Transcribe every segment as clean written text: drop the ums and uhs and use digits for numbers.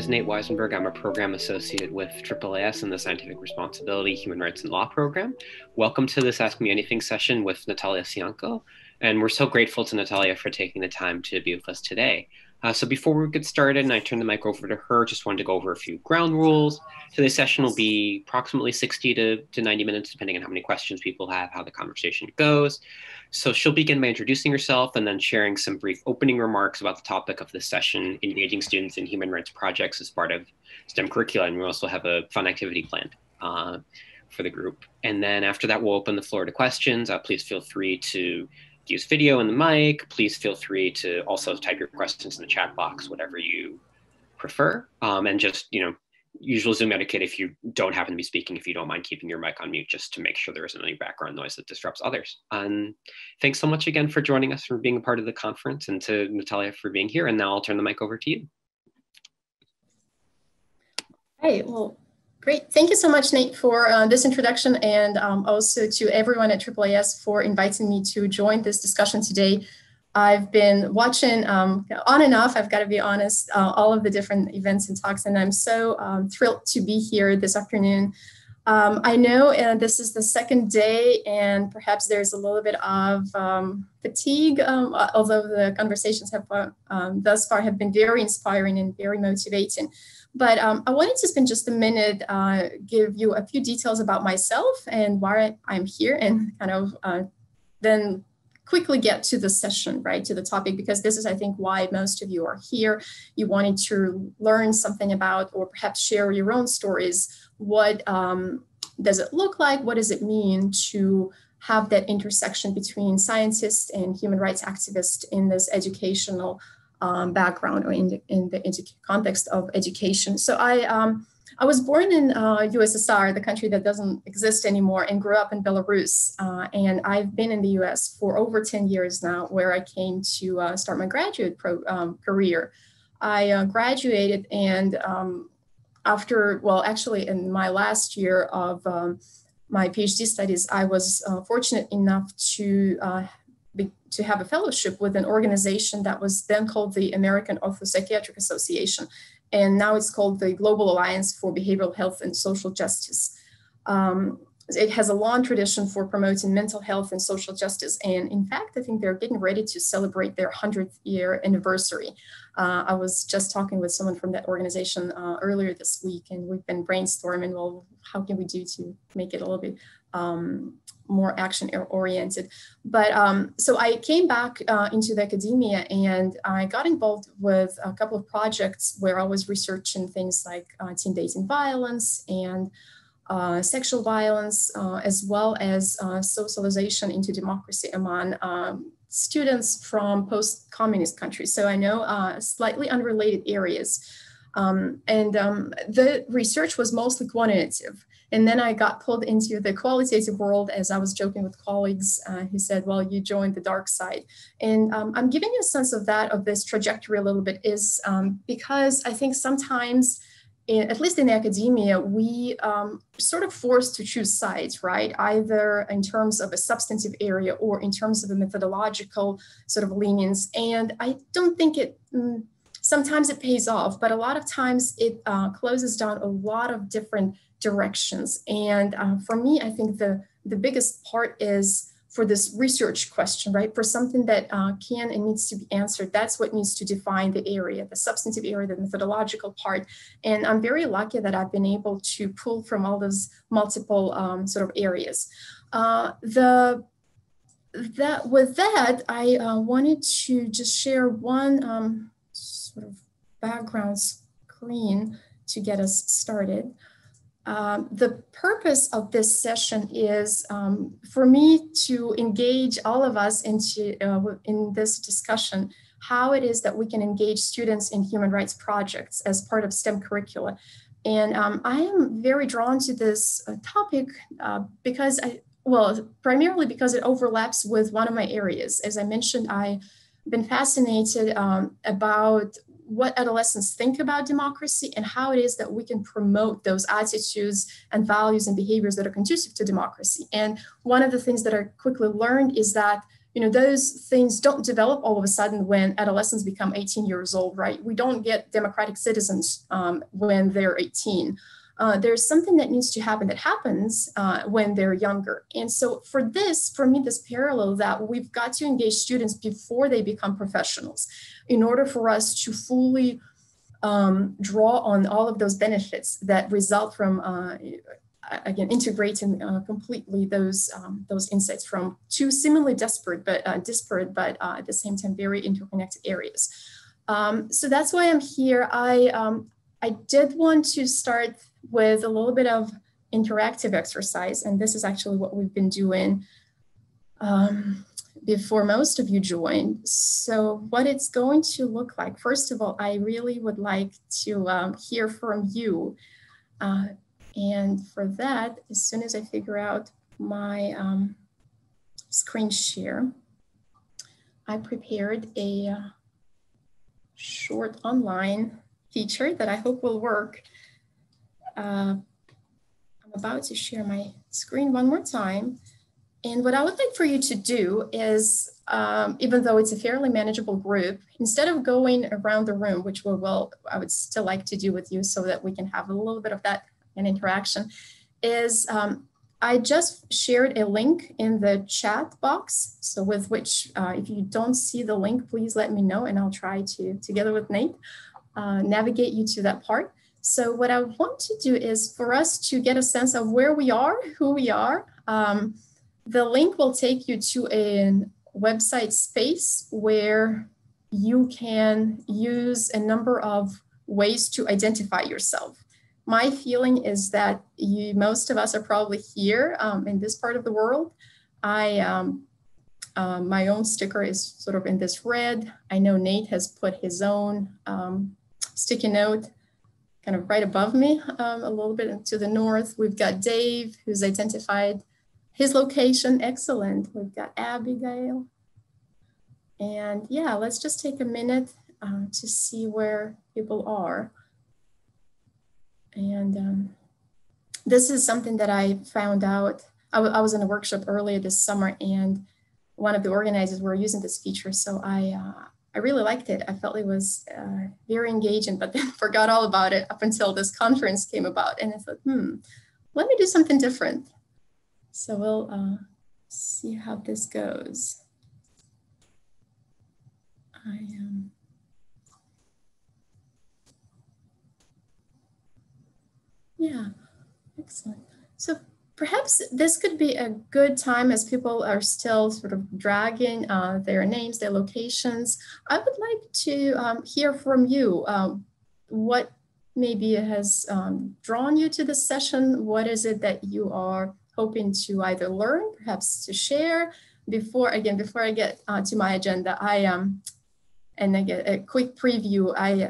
is Nate Weisenberg. I'm a program associate with AAAS in the Scientific Responsibility, Human Rights and Law program. Welcome to this Ask Me Anything session with Natallia Sianko. And we're so grateful to Natallia for taking the time to be with us today. So before we get started and I turn the mic over to her, just wanted to go over a few ground rules. Today's session will be approximately 60 to 90 minutes, depending on how many questions people have, how the conversation goes. So she'll begin by introducing herself and then sharing some brief opening remarks about the topic of this session, engaging students in human rights projects as part of STEM curricula. And we also have a fun activity planned for the group. And then after that, we'll open the floor to questions. Please feel free to use video and the mic. Please feel free to also type your questions in the chat box, whatever you prefer. And just, usual Zoom etiquette, if you don't happen to be speaking, if you don't mind keeping your mic on mute, just to make sure there isn't any background noise that disrupts others. And thanks so much again for joining us, for being a part of the conference, and to Natallia for being here. And now I'll turn the mic over to you. Hey, well, great. Thank you so much, Nate, for this introduction, and also to everyone at AAAS for inviting me to join this discussion today. I've been watching on and off, I've got to be honest, all of the different events and talks, and I'm so thrilled to be here this afternoon. I know this is the second day, and perhaps there's a little bit of fatigue, although the conversations have thus far have been very inspiring and very motivating. But I wanted to spend just a minute, give you a few details about myself and why I'm here, and kind of then quickly get to the session, right, to the topic, because this is, I think, why most of you are here. You wanted to learn something about, or perhaps share your own stories. What does it look like? What does it mean to have that intersection between scientists and human rights activists in this educational background, or in the context of education? So I was born in USSR, the country that doesn't exist anymore, and grew up in Belarus. And I've been in the US for over 10 years now, where I came to start my graduate career. I graduated, and actually in my last year of my PhD studies, I was fortunate enough to have a fellowship with an organization that was then called the American Orthopsychiatric Association. And now it's called the Global Alliance for Behavioral Health and Social Justice. It has a long tradition for promoting mental health and social justice. And in fact, I think they're getting ready to celebrate their 100th year anniversary. I was just talking with someone from that organization earlier this week, and we've been brainstorming, well, how can we do to make it a little bit more action oriented. But so I came back into the academia, and I got involved with a couple of projects where I was researching things like teen dating violence and sexual violence, as well as socialization into democracy among students from post-communist countries. So I know slightly unrelated areas. The research was mostly quantitative. And then I got pulled into the qualitative world, as I was joking with colleagues who said, well, you joined the dark side. And I'm giving you a sense of this trajectory a little bit, is because I think sometimes, at least in academia, we sort of forced to choose sides, right? Either in terms of a substantive area or in terms of a methodological sort of lenience. And I don't think sometimes it pays off, but a lot of times it closes down a lot of different directions. And for me, I think the biggest part is for this research question, right? For something that can and needs to be answered, that's what needs to define the area, the substantive area, the methodological part. And I'm very lucky that I've been able to pull from all those multiple sort of areas. With that, I wanted to just share one sort of background screen to get us started. The purpose of this session is for me to engage all of us in this discussion, how it is that we can engage students in human rights projects as part of STEM curricula. And I am very drawn to this topic because primarily because it overlaps with one of my areas. As I mentioned, I've been fascinated about what adolescents think about democracy and how it is that we can promote those attitudes and values and behaviors that are conducive to democracy. And one of the things that I quickly learned is that those things don't develop all of a sudden when adolescents become 18 years old, right? We don't get democratic citizens when they're 18. There's something that needs to happen that happens when they're younger. And so for me, this parallel that we've got to engage students before they become professionals in order for us to fully draw on all of those benefits that result from, again, integrating completely those insights from two seemingly disparate, but at the same time, very interconnected areas. So that's why I'm here. I did want to start with a little bit of interactive exercise, and this is actually what we've been doing before most of you joined. So what it's going to look like, first of all, I really would like to hear from you. And for that, as soon as I figure out my screen share, I prepared a short online feature that I hope will work. I'm about to share my screen one more time. And what I would like for you to do is, even though it's a fairly manageable group, instead of going around the room, which I would still like to do with you so that we can have a little bit of that an interaction, is I just shared a link in the chat box. So with which, if you don't see the link, please let me know and I'll try to, together with Nate, navigate you to that part. So what I want to do is for us to get a sense of where we are, who we are. The link will take you to a website space where you can use a number of ways to identify yourself. My feeling is that most of us are probably here in this part of the world. My own sticker is sort of in this red. I know Nate has put his own sticky note kind of right above me, a little bit to the north. We've got Dave, who's identified his location. Excellent. We've got Abigail. And yeah, let's just take a minute to see where people are. And this is something that I found out. I was in a workshop earlier this summer, and one of the organizers were using this feature. So I really liked it. I felt it was very engaging, but then forgot all about it up until this conference came about. And I thought, let me do something different. So we'll see how this goes. Yeah, excellent. So perhaps this could be a good time as people are still sort of dragging their names, their locations. I would like to hear from you. What maybe has drawn you to this session? What is it that you are hoping to either learn, perhaps to share? Before I get to my agenda, and I get a quick preview, I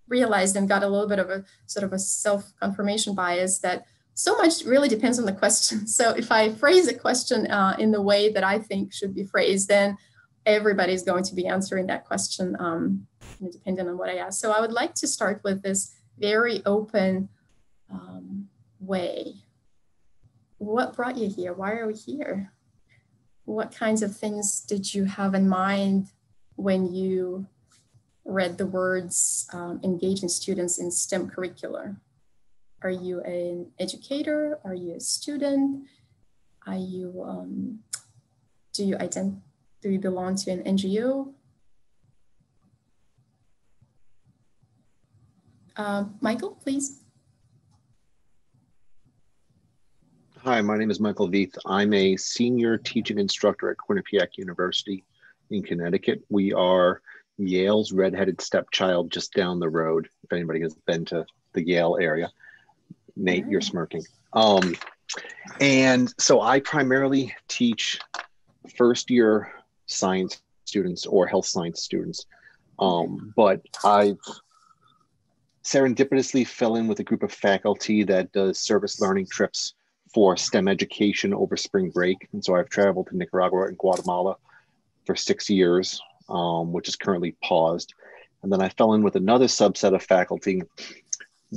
realized and got a little bit of a sort of a self-confirmation bias that so much really depends on the question. So if I phrase a question in the way that I think should be phrased, then everybody's going to be answering that question depending on what I ask. So I would like to start with this very open way. What brought you here? Why are we here? What kinds of things did you have in mind when you read the words engaging students in STEM curricula? Are you an educator? Are you a student? Are you, do you belong to an NGO? Michael, please. Hi, my name is Michael Veath. I'm a senior teaching instructor at Quinnipiac University in Connecticut. We are Yale's redheaded stepchild just down the road, if anybody has been to the Yale area. Nate, you're smirking. And so I primarily teach first year science students or health science students. But I've serendipitously fell in with a group of faculty that does service learning trips for STEM education over spring break. And so I've traveled to Nicaragua and Guatemala for 6 years, which is currently paused. And then I fell in with another subset of faculty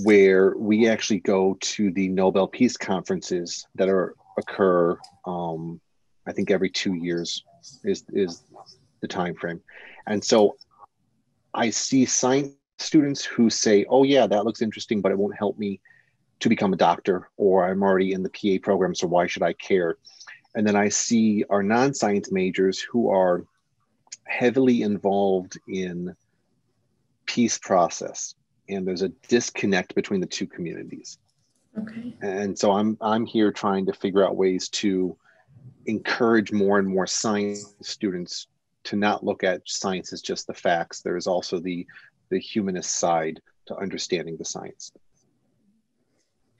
where we actually go to the Nobel Peace Conferences that occur, I think every 2 years is the time frame. And so I see science students who say, oh yeah, that looks interesting, but it won't help me to become a doctor, or I'm already in the PA program, so why should I care? And then I see our non-science majors who are heavily involved in peace process, and there's a disconnect between the two communities. Okay. And so I'm here trying to figure out ways to encourage more and more science students to not look at science as just the facts. There is also the humanist side to understanding the science.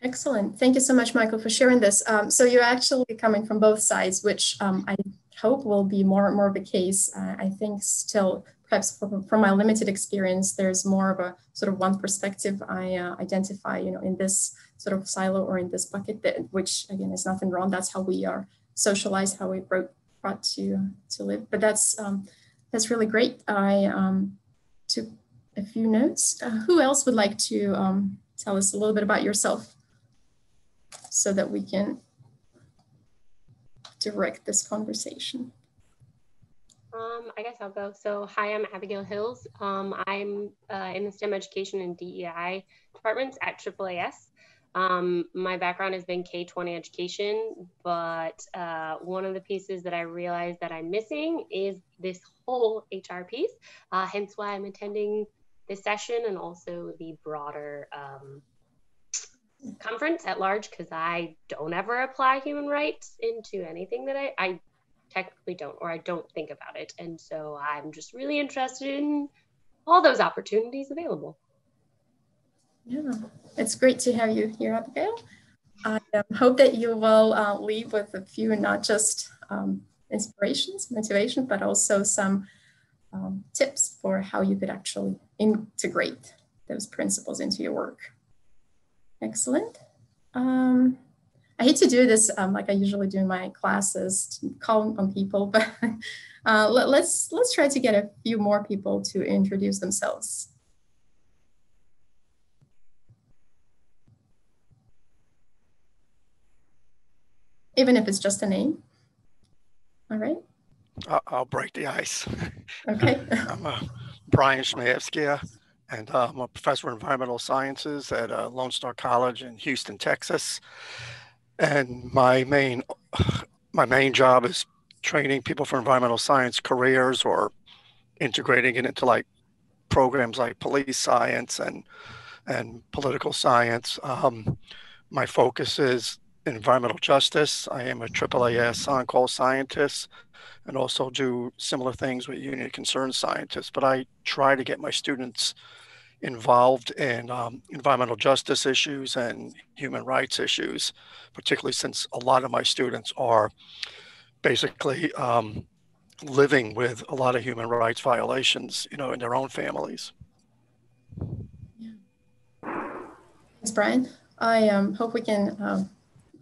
Excellent. Thank you so much, Michael, for sharing this. So you're actually coming from both sides, which I hope will be more and more of the case. I think still, perhaps from my limited experience, there's more of a sort of one perspective I identify, in this sort of silo or in this bucket, which again is nothing wrong. That's how we are socialized, how we brought to live. But that's really great. I took a few notes. Who else would like to tell us a little bit about yourself, so that we can direct this conversation? I guess I'll go. So hi, I'm Abigail Hills. I'm in the STEM education and DEI departments at AAAS. My background has been K-20 education, but one of the pieces that I realized that I'm missing is this whole HR piece, hence why I'm attending this session and also the broader conference at large, because I don't ever apply human rights into anything that I technically don't, or I don't think about it. And so I'm just really interested in all those opportunities available. Yeah, it's great to have you here, Abigail. I hope that you will leave with a few, not just inspirations, motivation, but also some tips for how you could actually integrate those principles into your work. Excellent. I hate to do this like I usually do in my classes, to call on people, but let's try to get a few more people to introduce themselves. Even if it's just a name. All right. I'll break the ice. Okay. I'm Brian Schmeyevsky, and I'm a professor of environmental sciences at Lone Star College in Houston, Texas. And my main job is training people for environmental science careers, or integrating it into like programs like police science and political science. My focus is environmental justice. I am a AAAS on-call scientist, and also do similar things with Union Concerned Scientists. But I try to get my students involved in environmental justice issues and human rights issues, particularly since a lot of my students are basically living with a lot of human rights violations, in their own families. Thanks, Brian. I hope we can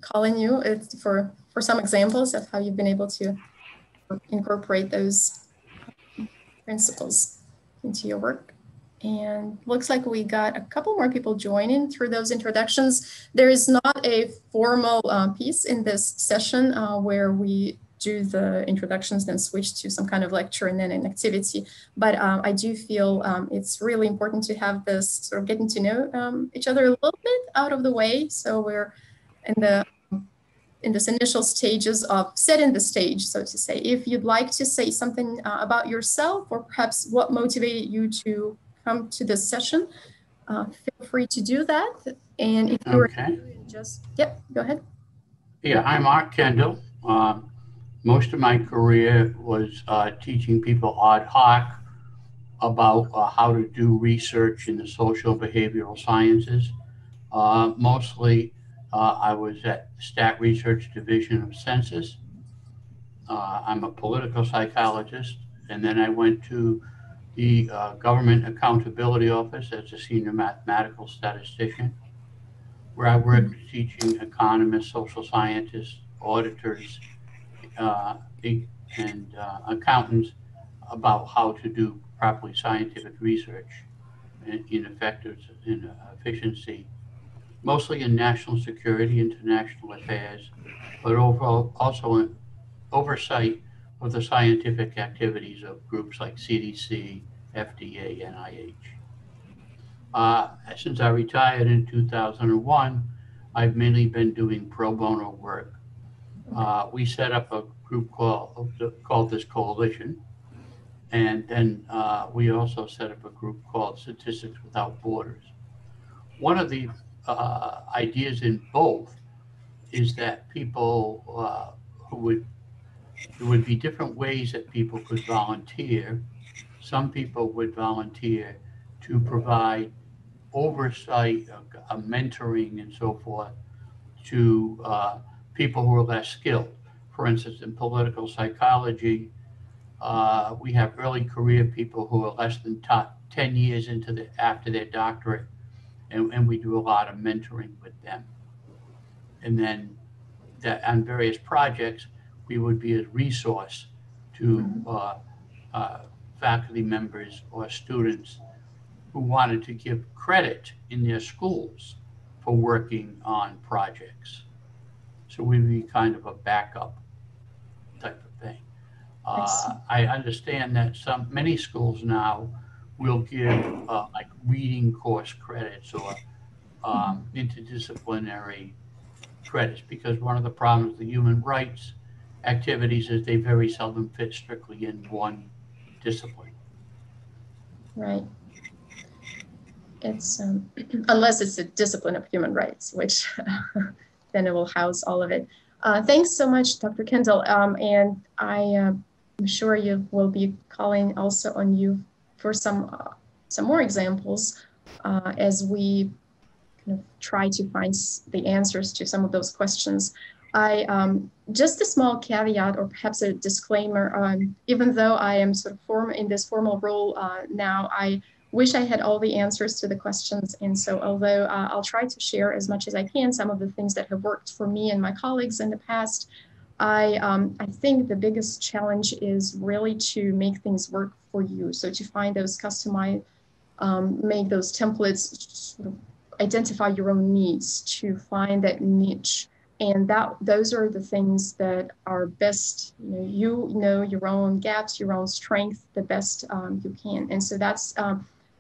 call in you for some examples of how you've been able to incorporate those principles into your work. And looks like we got a couple more people joining through those introductions. There is not a formal piece in this session where we do the introductions, then switch to some kind of lecture and then an activity. But I do feel it's really important to have this sort of getting to know each other a little bit out of the way. So we're in this initial stages of setting the stage, so to say. If you'd like to say something about yourself, or perhaps what motivated you to come to this session, feel free to do that. And if you're go ahead. Yeah, I'm Mark Kendall. Most of my career was teaching people ad hoc about how to do research in the social behavioral sciences. Mostly I was at Stat Research Division of Census. I'm a political psychologist, and then I went to the Government Accountability Office as a senior mathematical statistician, where I worked teaching economists, social scientists, auditors, and accountants about how to do properly scientific research in effectiveness and efficiency, mostly in national security, international affairs, but overall also in oversight of the scientific activities of groups like CDC, FDA, NIH. Since I retired in 2001, I've mainly been doing pro bono work. We set up a group called this coalition, and then we also set up a group called Statistics Without Borders. One of the ideas in both is that people there would be different ways that people could volunteer. Some people would volunteer to provide oversight, mentoring, and so forth to people who are less skilled. For instance, in political psychology, we have early career people who are less than 10 years after their doctorate, and we do a lot of mentoring with them. And then on various projects, we would be a resource to faculty members or students who wanted to give credit in their schools for working on projects. So we'd be kind of a backup type of thing. I understand that many schools now will give like reading course credits or interdisciplinary credits, because one of the problems with the human rights activities is they very seldom fit strictly in one discipline. Right. It's unless it's a discipline of human rights, which then it will house all of it. Thanks so much, Dr. Kendall. And I'm sure you will be calling also on you for some more examples as we kind of try to find the answers to some of those questions. Just a small caveat, or perhaps a disclaimer, even though I am sort of in this formal role now, I wish I had all the answers to the questions. And so although I'll try to share as much as I can some of the things that have worked for me and my colleagues in the past, I think the biggest challenge is really to make things work for you. So to find those customized, make those templates, sort of identify your own needs, to find that niche. And those are the things that are best, you know your own gaps, your own strength, the best you can. And so that's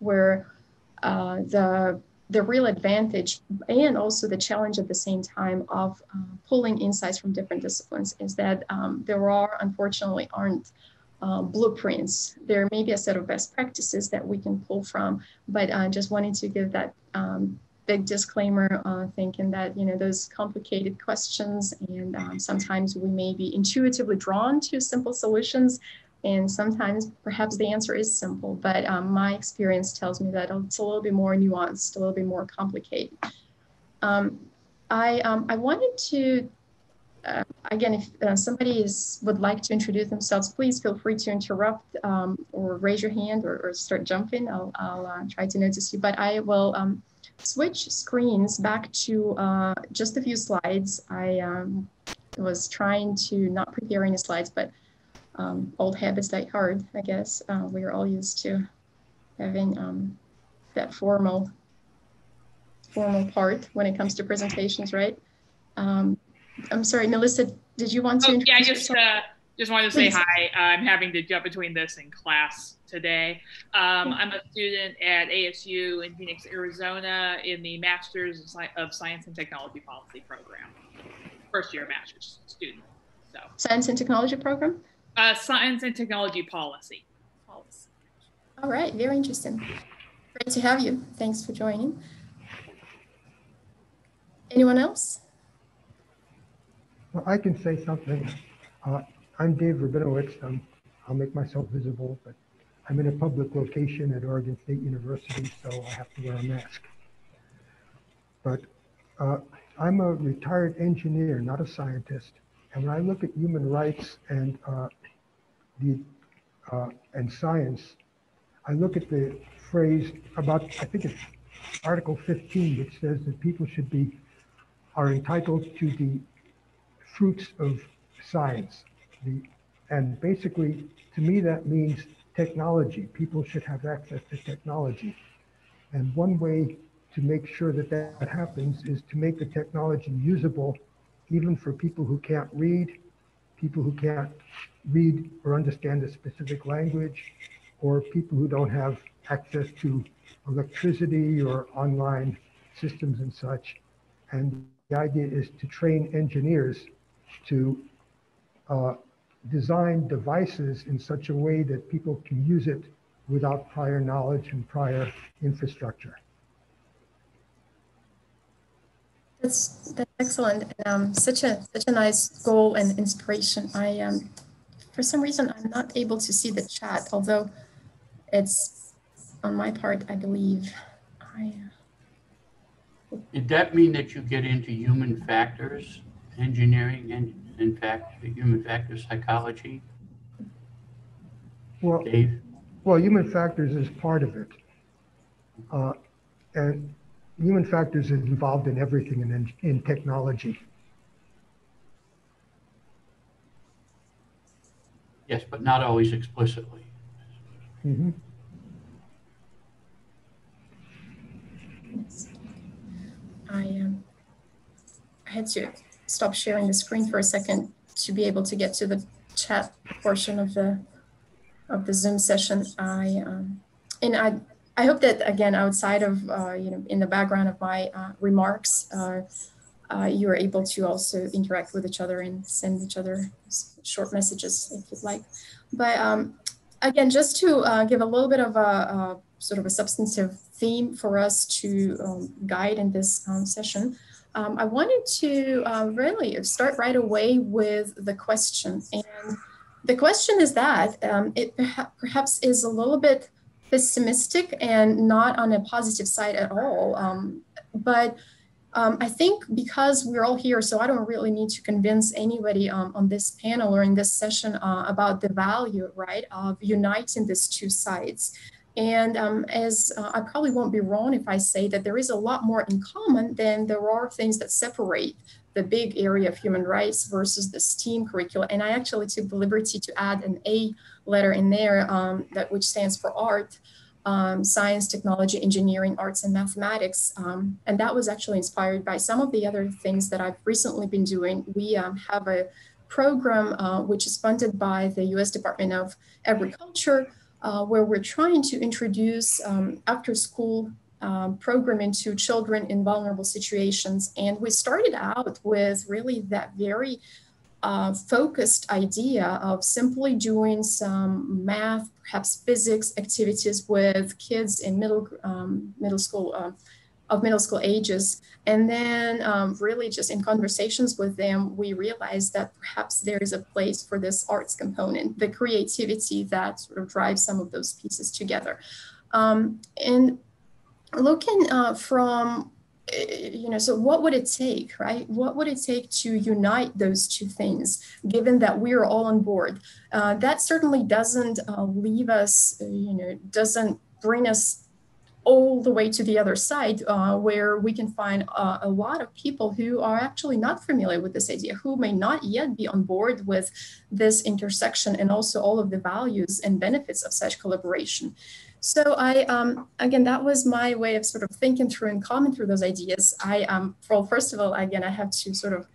where the real advantage, and also the challenge at the same time, of pulling insights from different disciplines is that there unfortunately aren't blueprints. There may be a set of best practices that we can pull from, but I just wanted to give that big disclaimer, thinking that, those complicated questions, and sometimes we may be intuitively drawn to simple solutions, and sometimes perhaps the answer is simple, but my experience tells me that it's a little bit more nuanced, a little bit more complicated. I wanted to, again, if somebody would like to introduce themselves, please feel free to interrupt or raise your hand or start jumping. I'll try to notice you, but I will switch screens back to just a few slides. I was trying to not prepare any slides, but old habits die hard, I guess. We are all used to having that formal part when it comes to presentations, right? I'm sorry, Melissa, did you want to introduce yourself? Just wanted to say hi. I'm having to jump between this and class today. I'm a student at ASU in Phoenix, Arizona, in the Masters of Science and Technology Policy program. First year master's student. So Science and Technology program? Science and Technology Policy. All right, very interesting. Great to have you. Thanks for joining. Anyone else? Well, I can say something. I'm Dave Rabinowitz. I'll make myself visible, but I'm in a public location at Oregon State University, so I have to wear a mask. But I'm a retired engineer, not a scientist. And when I look at human rights and science, I look at the phrase about, I think it's Article 15, which says that people are entitled to the fruits of science. And basically, to me, that means technology. People should have access to technology. And one way to make sure that that happens is to make the technology usable, even for people who can't read people who can't read or understand a specific language, or people who don't have access to electricity or online systems and such. And the idea is to train engineers to design devices in such a way that people can use it without prior knowledge and prior infrastructure. That's excellent. Such a nice goal and inspiration. For some reason, I'm not able to see the chat, although it's on my part, I believe. Did that mean that you get into human factors engineering and, in fact, human factors psychology? Well, Dave? Well, human factors is part of it. And human factors is involved in everything in technology. Yes, but not always explicitly. Mm-hmm. I had to stop sharing the screen for a second to be able to get to the chat portion of the Zoom session. I hope that, again, outside of in the background of my remarks, you are able to also interact with each other and send each other short messages if you'd like. But again, just to give a little bit of a sort of a substantive theme for us to guide in this session, I wanted to really start right away with the question. And the question is that it perhaps is a little bit pessimistic and not on a positive side at all. But I think because we're all here, so I don't really need to convince anybody on this panel or in this session about the value, right, of uniting these two sides. And as I probably won't be wrong if I say that there is a lot more in common than there are things that separate the big area of human rights versus the STEAM curricula. And I actually took the liberty to add an A letter in there, which stands for art, science, technology, engineering, arts, and mathematics. And that was actually inspired by some of the other things that I've recently been doing. We have a program which is funded by the US Department of Agriculture, where we're trying to introduce after-school programming to children in vulnerable situations. And we started out with really that very focused idea of simply doing some math, perhaps physics activities with kids in middle school ages. And then really just in conversations with them, we realized that perhaps there is a place for this arts component, the creativity that sort of drives some of those pieces together. And looking from, so what would it take, right? What would it take to unite those two things, given that we are all on board? That certainly doesn't leave us, doesn't bring us all the way to the other side, where we can find a lot of people who are actually not familiar with this idea, who may not yet be on board with this intersection and also all of the values and benefits of such collaboration. So again, that was my way of sort of thinking through and coming through those ideas. Well, first of all, again, I have to sort of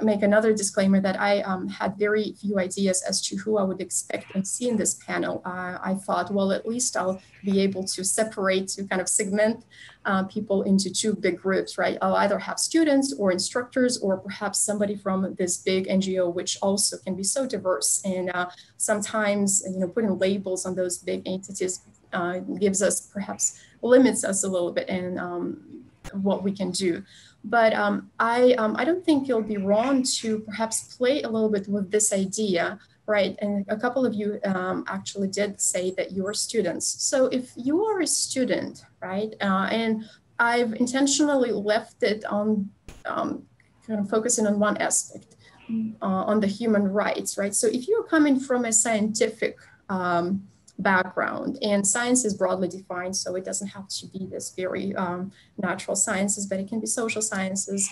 make another disclaimer that I had very few ideas as to who I would expect and see in this panel. I thought, well, at least I'll be able to separate, to kind of segment people into two big groups, right? I'll either have students or instructors, or perhaps somebody from this big NGO, which also can be so diverse. And sometimes, putting labels on those big entities gives us, perhaps limits us a little bit in what we can do. But I don't think you'll be wrong to perhaps play a little bit with this idea, right? And a couple of you actually did say that you are students. So if you are a student, right, and I've intentionally left it on kind of focusing on one aspect, on the human rights, right? So if you're coming from a scientific background, and science is broadly defined, so it doesn't have to be this very natural sciences, but it can be social sciences,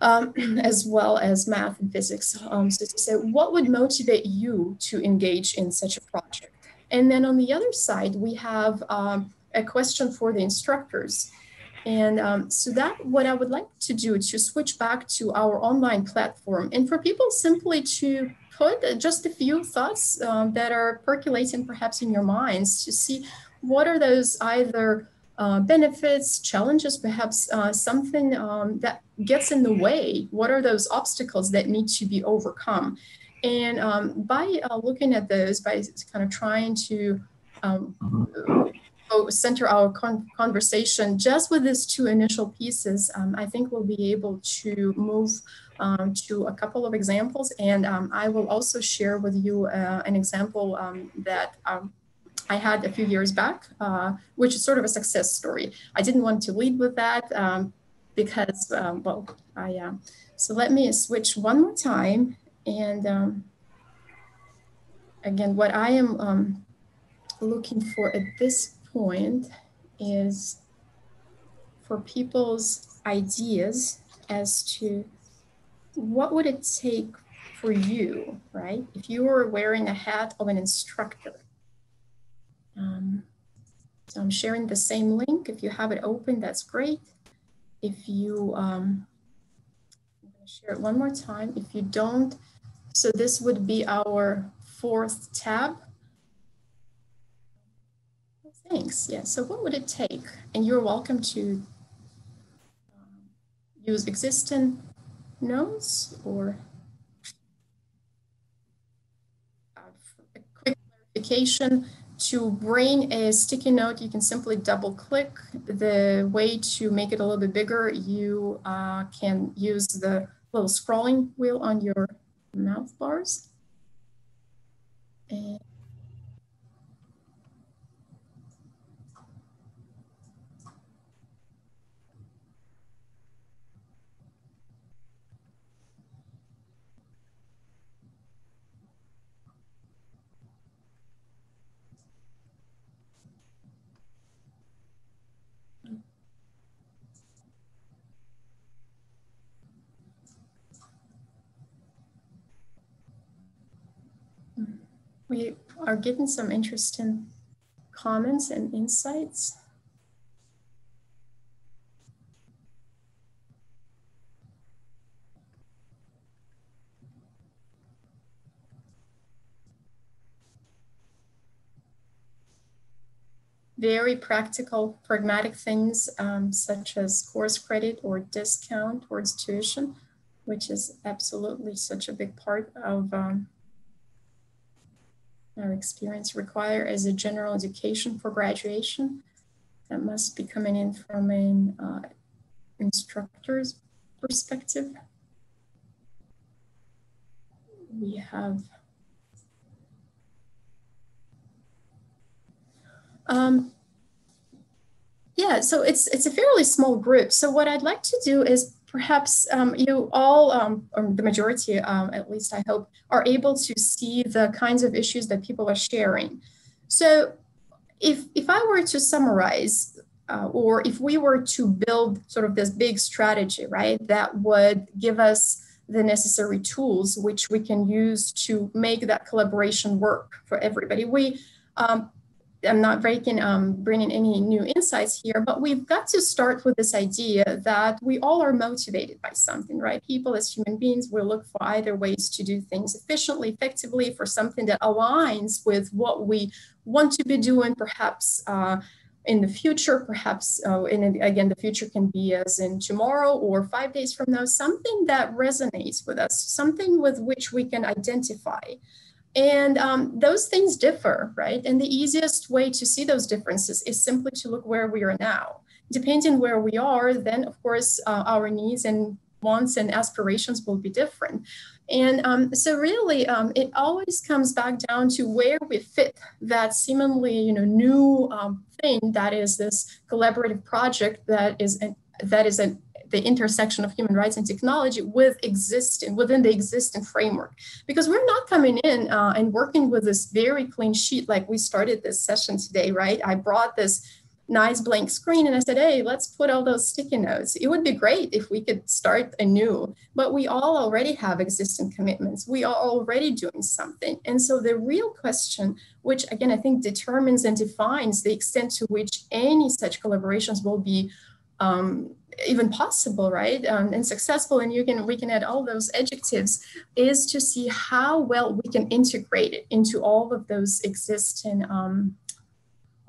as well as math and physics. So what would motivate you to engage in such a project? And then on the other side, we have a question for the instructors. And so that what I would like to do is to switch back to our online platform, and for people simply to put just a few thoughts that are percolating perhaps in your minds, to see what are those either benefits, challenges, perhaps something that gets in the way. What are those obstacles that need to be overcome? And by looking at those, by kind of trying to center our conversation just with these two initial pieces, I think we'll be able to move to a couple of examples. And I will also share with you an example that I had a few years back, which is sort of a success story. I didn't want to lead with that because, well, so let me switch one more time. And again, what I am looking for at this point is for people's ideas as to what would it take for you, right? If you were wearing a hat of an instructor. So I'm sharing the same link. If you have it open, that's great. If you, I'm gonna share it one more time. If you don't, so this would be our fourth tab. Thanks, yeah, so what would it take? And you're welcome to use existing notes or a quick clarification. To bring a sticky note, you can simply double click. The way to make it a little bit bigger, you can use the little scrolling wheel on your mouth bars. And we are getting some interesting comments and insights. Very practical, pragmatic things such as course credit or discount towards tuition, which is absolutely such a big part of our experience require as a general education for graduation. That must be coming in from an instructor's perspective. We have yeah, so it's a fairly small group. So what I'd like to do is perhaps you all, or the majority, at least I hope, are able to see the kinds of issues that people are sharing. So if I were to summarize, or if we were to build sort of this big strategy, right, that would give us the necessary tools which we can use to make that collaboration work for everybody. I'm not bringing any new insights here, but we've got to start with this idea that we all are motivated by something, right? People as human beings will look for either ways to do things efficiently, effectively, for something that aligns with what we want to be doing, perhaps in the future, perhaps, and again, the future can be as in tomorrow or 5 days from now, something that resonates with us, something with which we can identify. And those things differ, right? And the easiest way to see those differences is simply to look where we are now. Depending where we are, then of course, our needs and wants and aspirations will be different. And so really, it always comes back down to where we fit that seemingly, new thing that is this collaborative project that is the intersection of human rights and technology within the existing framework. Because we're not coming in and working with this very clean sheet like we started this session today, right? I brought this nice blank screen and I said, hey, let's put all those sticky notes. It would be great if we could start anew, but we all already have existing commitments. We are already doing something. And so the real question, which again, I think determines and defines the extent to which any such collaborations will be even possible, right? And successful, and we can add all those adjectives, is to see how well we can integrate it into all of those existing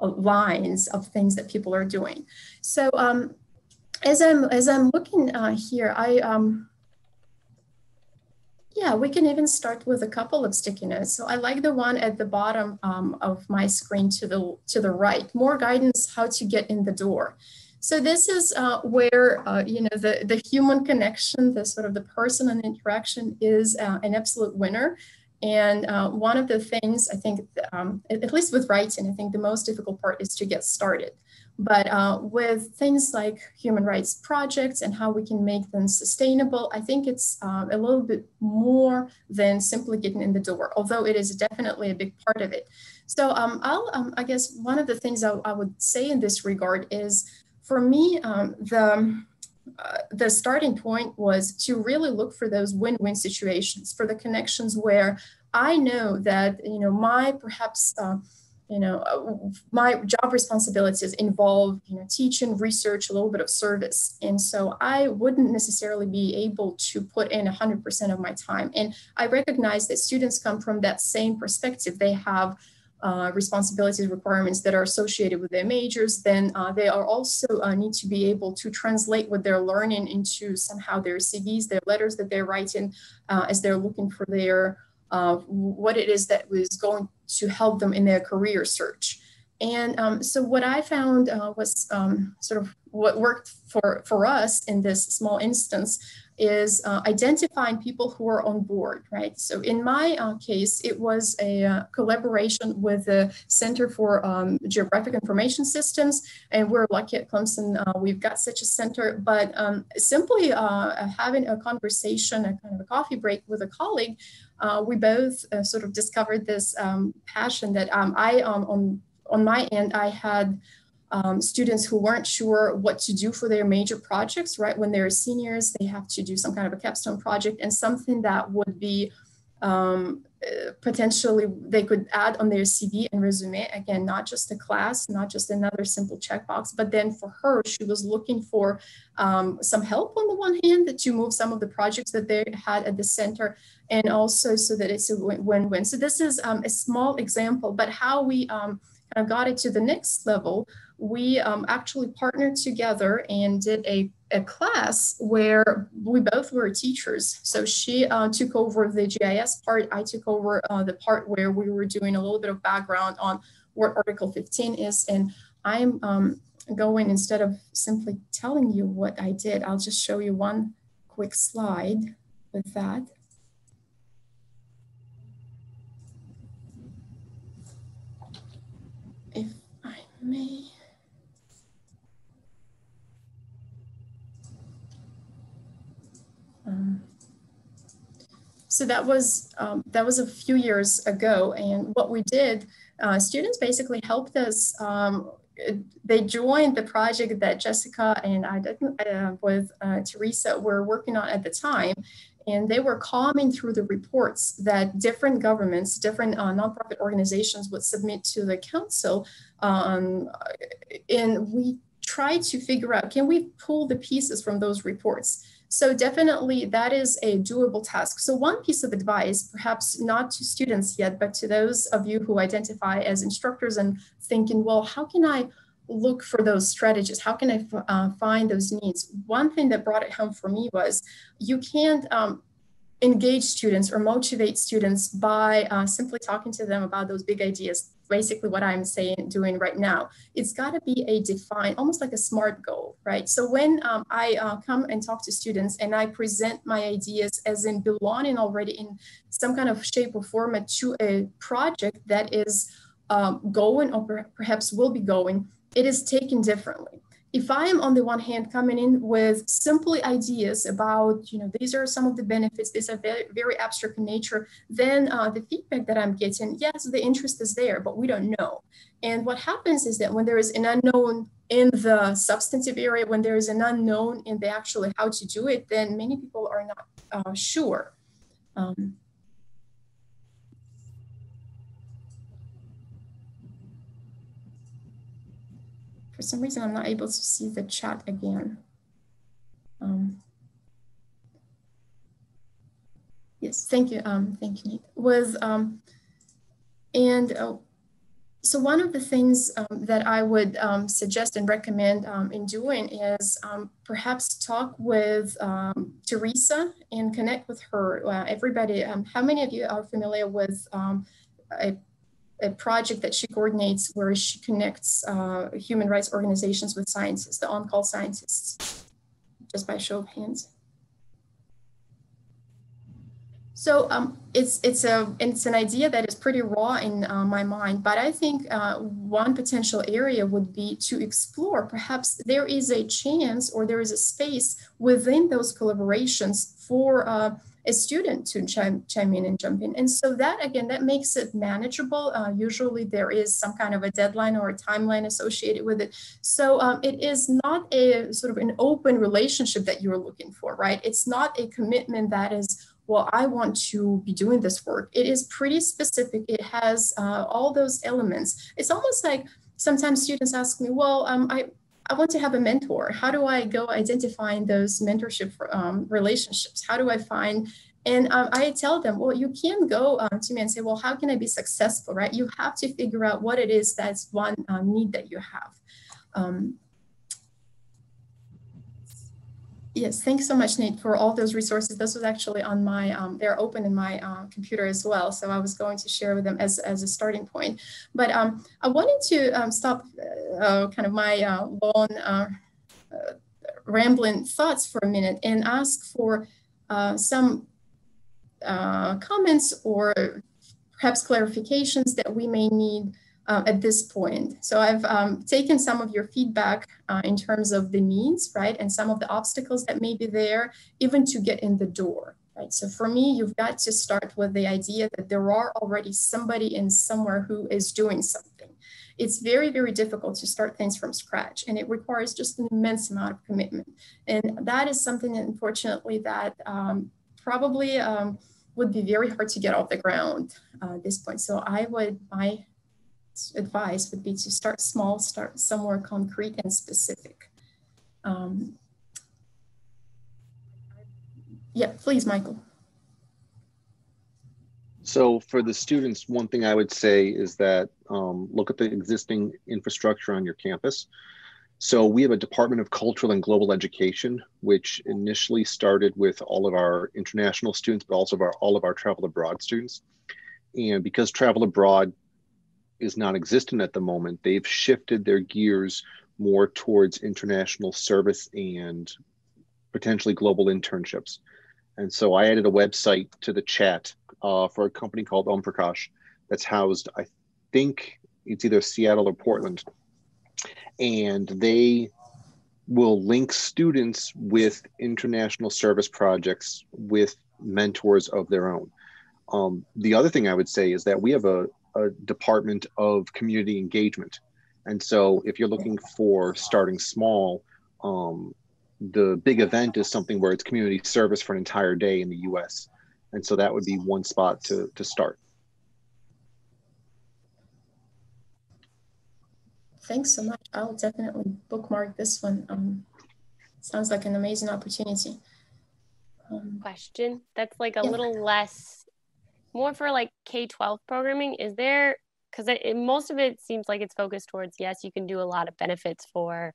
lines of things that people are doing. So as I'm looking here, yeah, we can even start with a couple of sticky notes. So I like the one at the bottom of my screen to the right, more guidance how to get in the door. So this is where, the human connection, the sort of the personal interaction is an absolute winner. And one of the things I think, at least with writing, I think the most difficult part is to get started. But with things like human rights projects and how we can make them sustainable, I think it's a little bit more than simply getting in the door, although it is definitely a big part of it. So I guess one of the things I would say in this regard is, for me, the starting point was to really look for those win-win situations, for the connections where I know that, my job responsibilities involve, teaching, research, a little bit of service. And so I wouldn't necessarily be able to put in 100% of my time. And I recognize that students come from that same perspective. They have responsibilities, requirements that are associated with their majors. Then they are also need to be able to translate what they're learning into somehow their CVs, their letters that they're writing as they're looking for their what it is that was going to help them in their career search. And so what I found was sort of what worked for us in this small instance is identifying people who are on board, right? So in my case, it was a collaboration with the Center for Geographic Information Systems, and we're lucky at Clemson, we've got such a center, but simply having a conversation, a kind of a coffee break with a colleague, we both sort of discovered this passion that on my end, I had students who weren't sure what to do for their major projects, right? When they're seniors, they have to do some kind of a capstone project, and something that would be potentially they could add on their CV and resume. Again, not just a class, not just another simple checkbox, but then for her, she was looking for some help on the one hand to move some of the projects that they had at the center, and also so that it's a win-win. So this is a small example, but how we kind of got it to the next level, we actually partnered together and did a class where we both were teachers. So she took over the GIS part, I took over the part where we were doing a little bit of background on what Article 15 is. And I'm going, instead of simply telling you what I did, I'll just show you one quick slide with that. If I may. So that was a few years ago, and what we did, students basically helped us. They joined the project that Jessica and I with Teresa were working on at the time, and they were combing through the reports that different governments, different nonprofit organizations would submit to the council, and we tried to figure out, can we pull the pieces from those reports? So definitely that is a doable task. So one piece of advice, perhaps not to students yet, but to those of you who identify as instructors and thinking, well, how can I look for those strategies? How can I find those needs? One thing that brought it home for me was you can't engage students or motivate students by simply talking to them about those big ideas. Basically what I'm doing right now. It's got to be a defined, almost like a SMART goal, right? So when I come and talk to students and I present my ideas as in belonging already in some kind of shape or format to a project that is going or perhaps will be going, it is taken differently. If I am on the one hand coming in with simply ideas about, these are some of the benefits, these are very, very abstract in nature, then the feedback that I'm getting, yes, the interest is there, but we don't know. And what happens is that when there is an unknown in the substantive area, when there is an unknown in the actually how to do it, then many people are not sure. For For some reason, I'm not able to see the chat again. Yes, thank you, Nate. So one of the things that I would suggest and recommend in doing is perhaps talk with Teresa and connect with her. Everybody, how many of you are familiar with a project that she coordinates where she connects human rights organizations with scientists, the on-call scientists, just by show of hands? So it's an idea that is pretty raw in my mind, but I think one potential area would be to explore, perhaps there is a chance or there is a space within those collaborations for a student to chime in and jump in. And so that, again, that makes it manageable. Usually there is some kind of a deadline or a timeline associated with it. So it is not a sort of an open relationship that you're looking for, right? It's not a commitment that is, well, I want to be doing this work. It is pretty specific. It has all those elements. It's almost like sometimes students ask me, well, I want to have a mentor. How do I go identifying those mentorship relationships? How do I find, and I tell them, well, you can go to me and say, well, how can I be successful, right? You have to figure out what it is that's one need that you have. Yes, thanks so much, Nate, for all those resources. This was actually on my, they're open in my computer as well. So I was going to share with them as a starting point. But I wanted to stop kind of my long rambling thoughts for a minute and ask for some comments or perhaps clarifications that we may need at this point. So I've taken some of your feedback in terms of the needs, right? And some of the obstacles that may be there, even to get in the door, right? So for me, you've got to start with the idea that there are already somebody in somewhere who is doing something. It's very, very difficult to start things from scratch, and it requires just an immense amount of commitment. And that is something, unfortunately, that probably would be very hard to get off the ground at this point. So my advice would be to start small, start somewhere concrete and specific. Yeah, please, Michael. So for the students, one thing I would say is that look at the existing infrastructure on your campus. So we have a Department of Cultural and Global Education, which initially started with all of our international students, but also all of our travel abroad students. And because travel abroad is non-existent at the moment, they've shifted their gears more towards international service and potentially global internships. And so I added a website to the chat for a company called Prakash that's housed, I think it's either Seattle or Portland. And they will link students with international service projects with mentors of their own. The other thing I would say is that we have a department of community engagement. And so if you're looking for starting small, the big event is something where it's community service for an entire day in the US. And so that would be one spot to start. Thanks so much. I'll definitely bookmark this one. Sounds like an amazing opportunity. Question that's like a little less, more for like K-12 programming. Is there, because most of it seems like it's focused towards, yes, you can do a lot of benefits for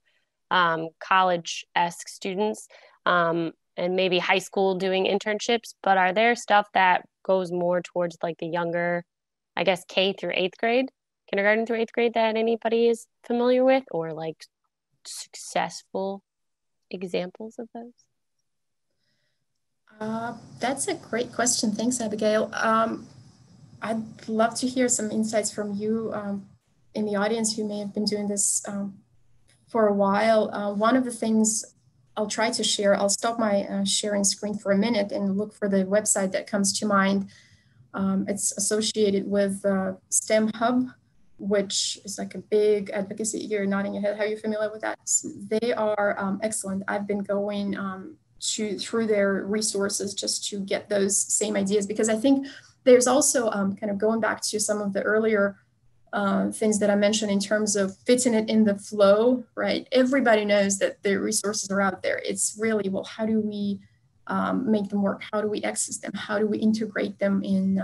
college-esque students and maybe high school doing internships, but are there stuff that goes more towards like the younger, I guess, K through 8th grade, kindergarten through 8th grade, that anybody is familiar with, or like successful examples of those? That's a great question. Thanks, Abigail. I'd love to hear some insights from you in the audience who may have been doing this for a while. One of the things I'll try to share, I'll stop my sharing screen for a minute and look for the website that comes to mind. It's associated with STEM Hub, which is like a big advocacy. You're nodding your head. Are you familiar with that? They are excellent. I've been going through their resources just to get those same ideas, because I think there's also kind of going back to some of the earlier things that I mentioned in terms of fitting it in the flow, right? Everybody knows that the resources are out there. It's really, well, how do we make them work? How do we access them? How do we integrate them in,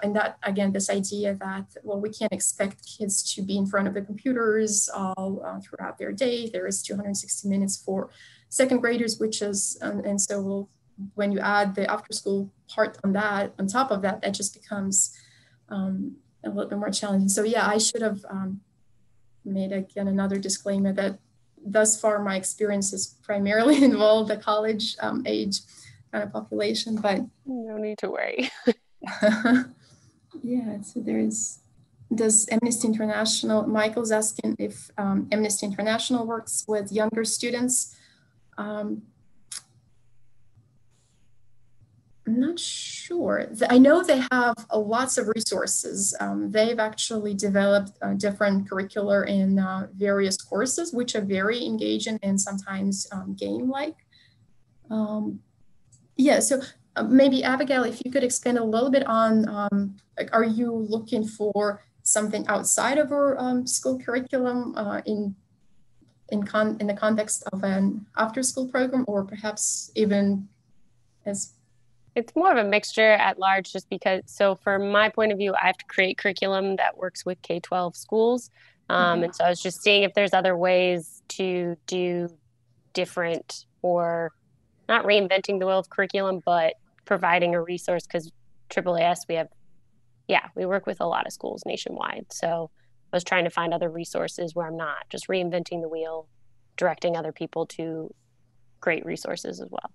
and that, again, this idea that, well, we can't expect kids to be in front of the computers all throughout their day. There is 260 minutes for second graders, which is, and so when you add the after school part on that, on top of that, that just becomes a little bit more challenging. So yeah, I should have made, again, another disclaimer that thus far my experience has primarily involved the college age kind of population, but no need to worry. Yeah, so does Amnesty International, Michael's asking if Amnesty International works with younger students. I'm not sure. I know they have lots of resources. They've actually developed different curricula in various courses, which are very engaging and sometimes game-like. Yeah, so maybe Abigail, if you could expand a little bit on, like, are you looking for something outside of our school curriculum in the context of an after-school program, or perhaps even as? It's more of a mixture at large, just because, so from my point of view, I have to create curriculum that works with K-12 schools. And so I was just seeing if there's other ways to do different, or not reinventing the wheel of curriculum, but providing a resource, because AAAS, we work with a lot of schools nationwide. So I was trying to find other resources where I'm not just reinventing the wheel, directing other people to great resources as well.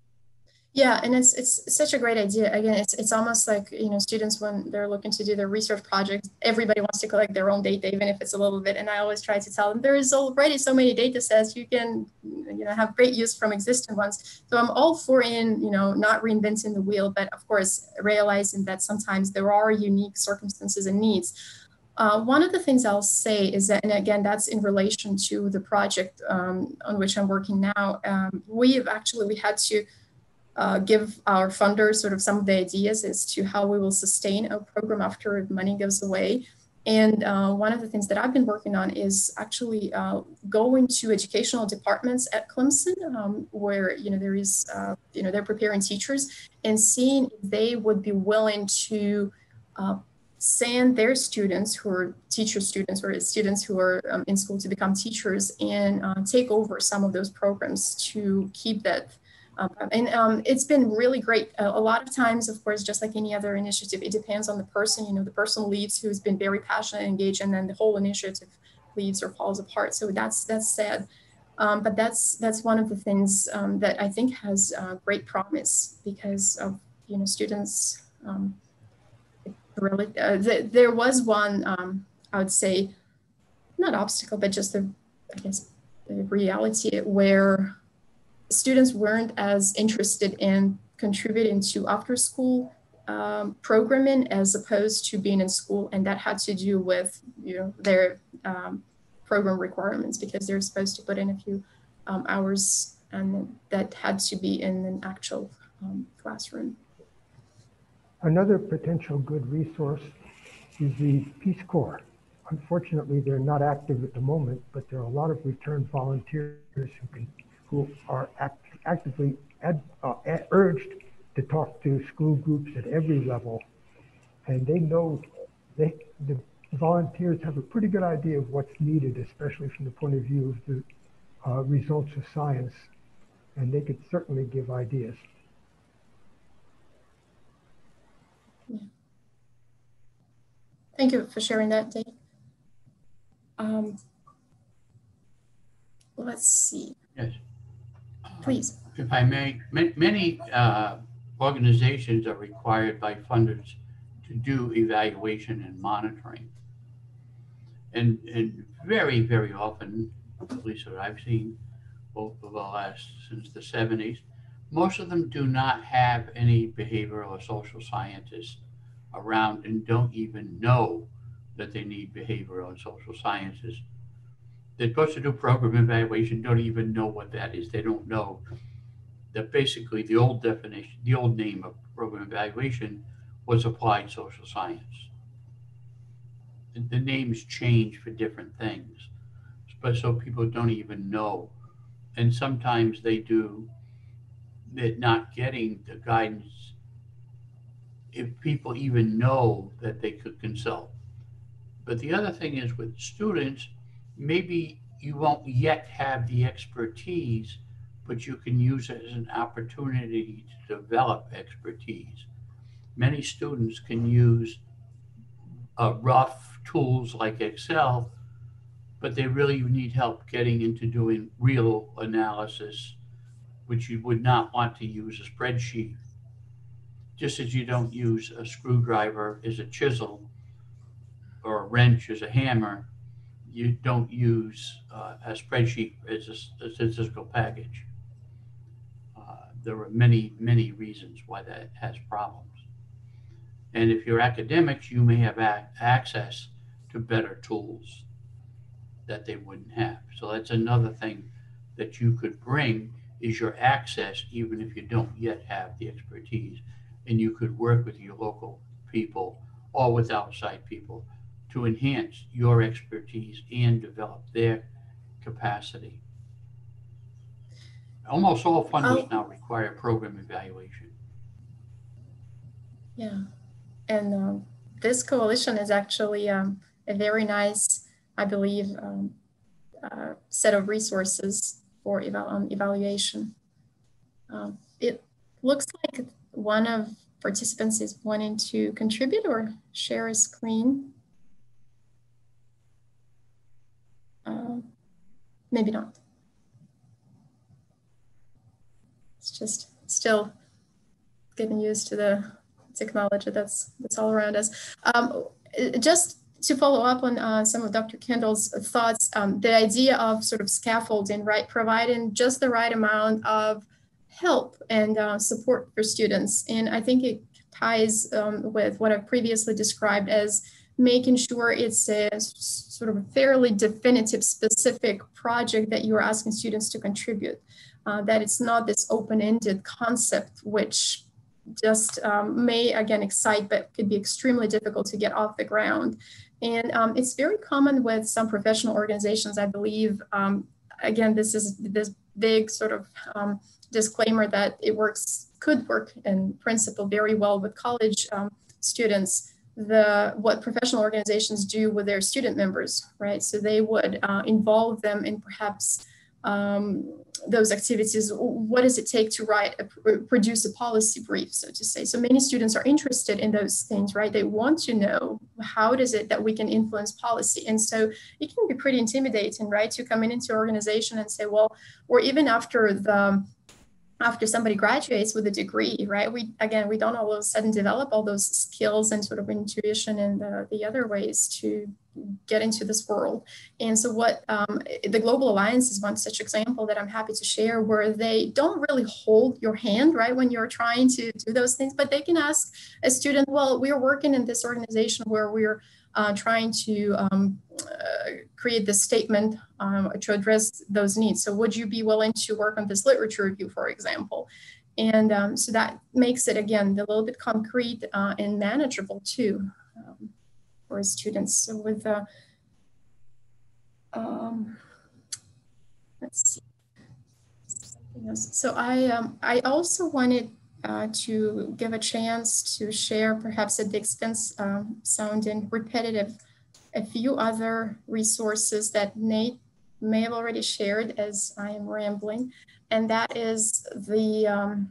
Yeah, and it's such a great idea. Again, it's almost like, students, when they're looking to do their research projects, everybody wants to collect their own data, even if it's a little bit. And I always try to tell them there is already so many data sets, you can have great use from existing ones. So I'm all for not reinventing the wheel, but of course realizing that sometimes there are unique circumstances and needs. One of the things I'll say is that, and again, that's in relation to the project on which I'm working now. We had to give our funders sort of some of the ideas as to how we will sustain a program after money goes away. And one of the things that I've been working on is actually going to educational departments at Clemson, where there is, they're preparing teachers, and seeing if they would be willing to send their students who are teacher students, or students who are in school to become teachers, and take over some of those programs to keep that. It's been really great. A lot of times, of course, just like any other initiative, it depends on the person. The person leads who's been very passionate and engaged, and then the whole initiative leaves or falls apart. So that's sad. But that's one of the things that I think has great promise, because of students. Really, there was one, I would say, not obstacle, but just the reality where students weren't as interested in contributing to after school programming as opposed to being in school. And that had to do with, their program requirements, because they're supposed to put in a few hours, and that had to be in an actual classroom. Another potential good resource is the Peace Corps. Unfortunately, they're not active at the moment, but there are a lot of returned volunteers who are actively urged to talk to school groups at every level. And they know the volunteers have a pretty good idea of what's needed, especially from the point of view of the results of science. And they could certainly give ideas. Yeah. Thank you for sharing that, Dave. Let's see. Yes. Please. If I may, many organizations are required by funders to do evaluation and monitoring. And very, very often, at least what I've seen over the last, since the 70s, most of them do not have any behavioral or social scientists around, and don't even know that they need behavioral and social sciences. They're supposed to do program evaluation, don't even know what that is. They don't know that basically the old definition, the old name of program evaluation was applied social science. the names change for different things, but so people don't even know. And sometimes they're not getting the guidance if people even know that they could consult. But the other thing is with students, maybe you won't yet have the expertise, but you can use it as an opportunity to develop expertise. Many students can use rough tools like Excel, but they really need help getting into doing real analysis, which you would not want to use a spreadsheet. Just as you don't use a screwdriver as a chisel or a wrench as a hammer, you don't use a spreadsheet as a statistical package. There are many, many reasons why that has problems. And if you're academics, you may have access to better tools that they wouldn't have. So that's another thing that you could bring is your access, even if you don't yet have the expertise. And you could work with your local people or with outside people to enhance your expertise and develop their capacity. Almost all funders now require program evaluation. Yeah, and this coalition is actually a very nice, I believe, set of resources for evaluation. It looks like one of participants is wanting to contribute or share a screen. Maybe not. It's just still getting used to the technology that's all around us. Just to follow up on some of Dr. Kendall's thoughts, the idea of sort of scaffolding, right? Providing just the right amount of help and support for students. And I think it ties with what I've previously described as making sure it's a sort of a fairly definitive, specific project that you're asking students to contribute, that it's not this open-ended concept, which just may, again, excite, but could be extremely difficult to get off the ground. And it's very common with some professional organizations, I believe. Again, this is this big sort of disclaimer that it could work in principle very well with college students. What professional organizations do with their student members, right? So they would involve them in perhaps those activities. What does it take to produce a policy brief, so to say? So many students are interested in those things, right? They want to know how does it that we can influence policy. And so it can be pretty intimidating, right? To come into an organization and say, well, or even after somebody graduates with a degree, right? We don't all of a sudden develop all those skills and sort of intuition and the other ways to get into this world. And so what the Global Alliance is one such example that I'm happy to share, where they don't really hold your hand, right, when you're trying to do those things, but they can ask a student, well, we're working in this organization where we're trying to create this statement to address those needs. So would you be willing to work on this literature review, for example? And so that makes it, again, a little bit concrete and manageable too for students. So with, let's see, something else. So I also wanted to give a chance to share, perhaps at the expense sounding repetitive, a few other resources that Nate may have already shared as I am rambling, and that is the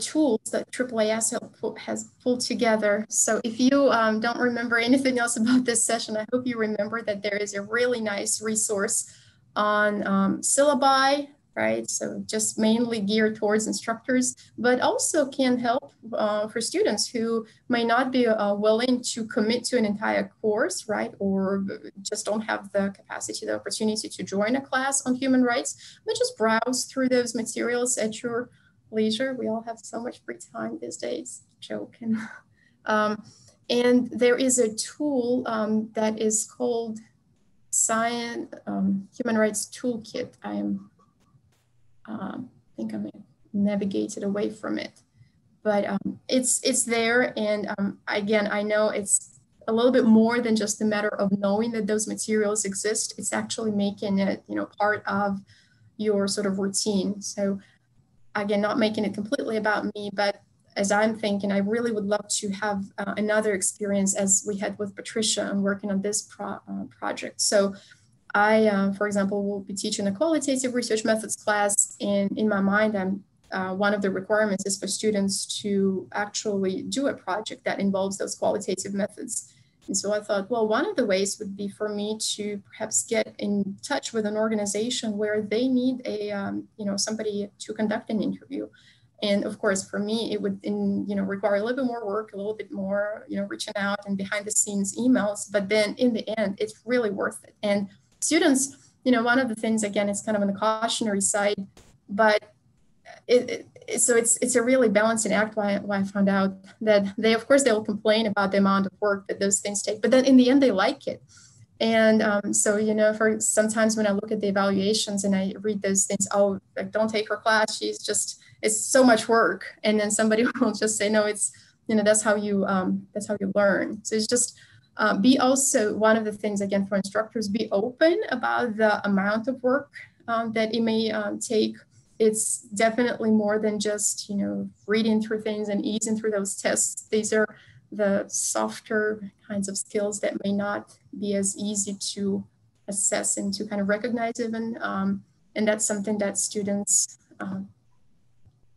tools that AAAS has pulled together. So if you don't remember anything else about this session, I hope you remember that there is a really nice resource on syllabi, right? So just mainly geared towards instructors, but also can help for students who may not be willing to commit to an entire course, right? Or just don't have the capacity, the opportunity to join a class on human rights, but just browse through those materials at your leisure. We all have so much free time these days, joking. And there is a tool that is called Human Rights Toolkit. I think I may have navigated away from it. but it's there. And again, I know it's a little bit more than just a matter of knowing that those materials exist. It's actually making it, part of your sort of routine. So again, not making it completely about me, but as I'm thinking, I really would love to have another experience as we had with Patricia and working on this project. So I, for example, will be teaching a qualitative research methods class, and in my mind, one of the requirements is for students to actually do a project that involves those qualitative methods. And so I thought, well, one of the ways would be for me to perhaps get in touch with an organization where they need a, somebody to conduct an interview. And of course, for me, it would, require a little bit more work, a little bit more, reaching out and behind the scenes emails. But then in the end, it's really worth it. And students, one of the things, again, it's kind of on the cautionary side, but so it's a really balancing act. Why I found out that they'll complain about the amount of work that those things take, but then in the end they like it. And so for sometimes when I look at the evaluations and I read those things, oh, like, don't take her class, it's so much work. And then somebody will just say, no, it's that's how you learn. So it's just be also one of the things, again, for instructors, be open about the amount of work that it may take. It's definitely more than just, reading through things and easing through those tests. These are the softer kinds of skills that may not be as easy to assess and to kind of recognize even. And that's something that students,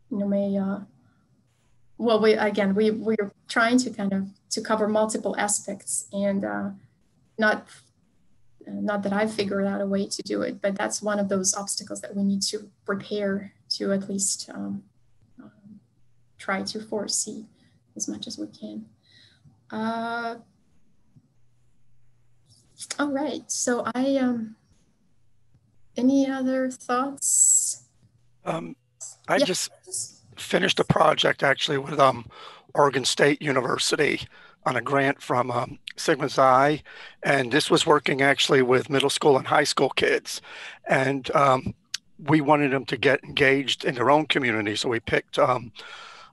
may, we're trying to kind of to cover multiple aspects, and not that I've figured out a way to do it, but that's one of those obstacles that we need to prepare to at least try to foresee as much as we can. All right, so any other thoughts? I just finished a project actually with Oregon State University on a grant from Sigma Xi, and this was working actually with middle school and high school kids, and we wanted them to get engaged in their own community. So we picked a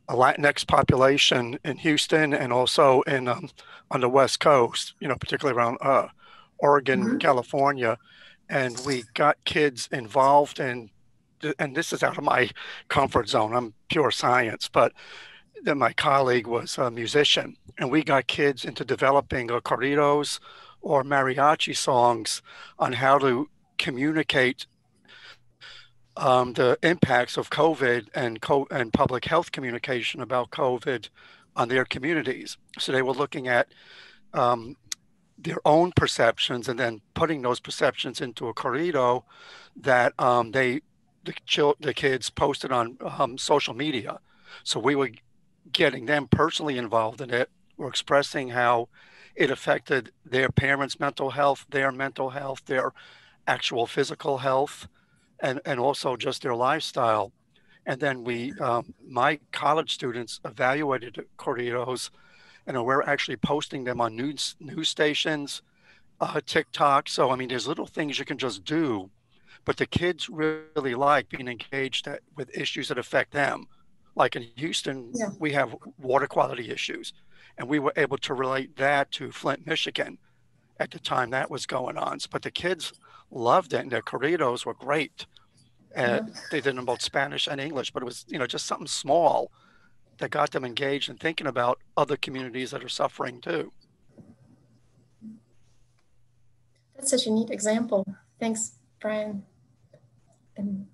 Latinx population in Houston and also in on the West Coast, particularly around Oregon, California, and we got kids involved in. And this is out of my comfort zone. I'm pure science, but then my colleague was a musician, and we got kids into developing corridos or mariachi songs on how to communicate the impacts of COVID and public health communication about COVID on their communities. So they were looking at their own perceptions and then putting those perceptions into a corrido that the kids posted on social media. So we were getting them personally involved in it. We're expressing how it affected their parents' mental health, their actual physical health, and also just their lifestyle. And then my college students evaluated the corridos, and we're actually posting them on news stations, TikTok. So, I mean, there's little things you can just do, but the kids really like being engaged with issues that affect them. Like in Houston, we have water quality issues, and we were able to relate that to Flint, Michigan at the time that was going on. But the kids loved it, and their corridos were great. They did them both Spanish and English, but it was, just something small that got them engaged and thinking about other communities that are suffering too. That's such a neat example. Thanks, Brian. And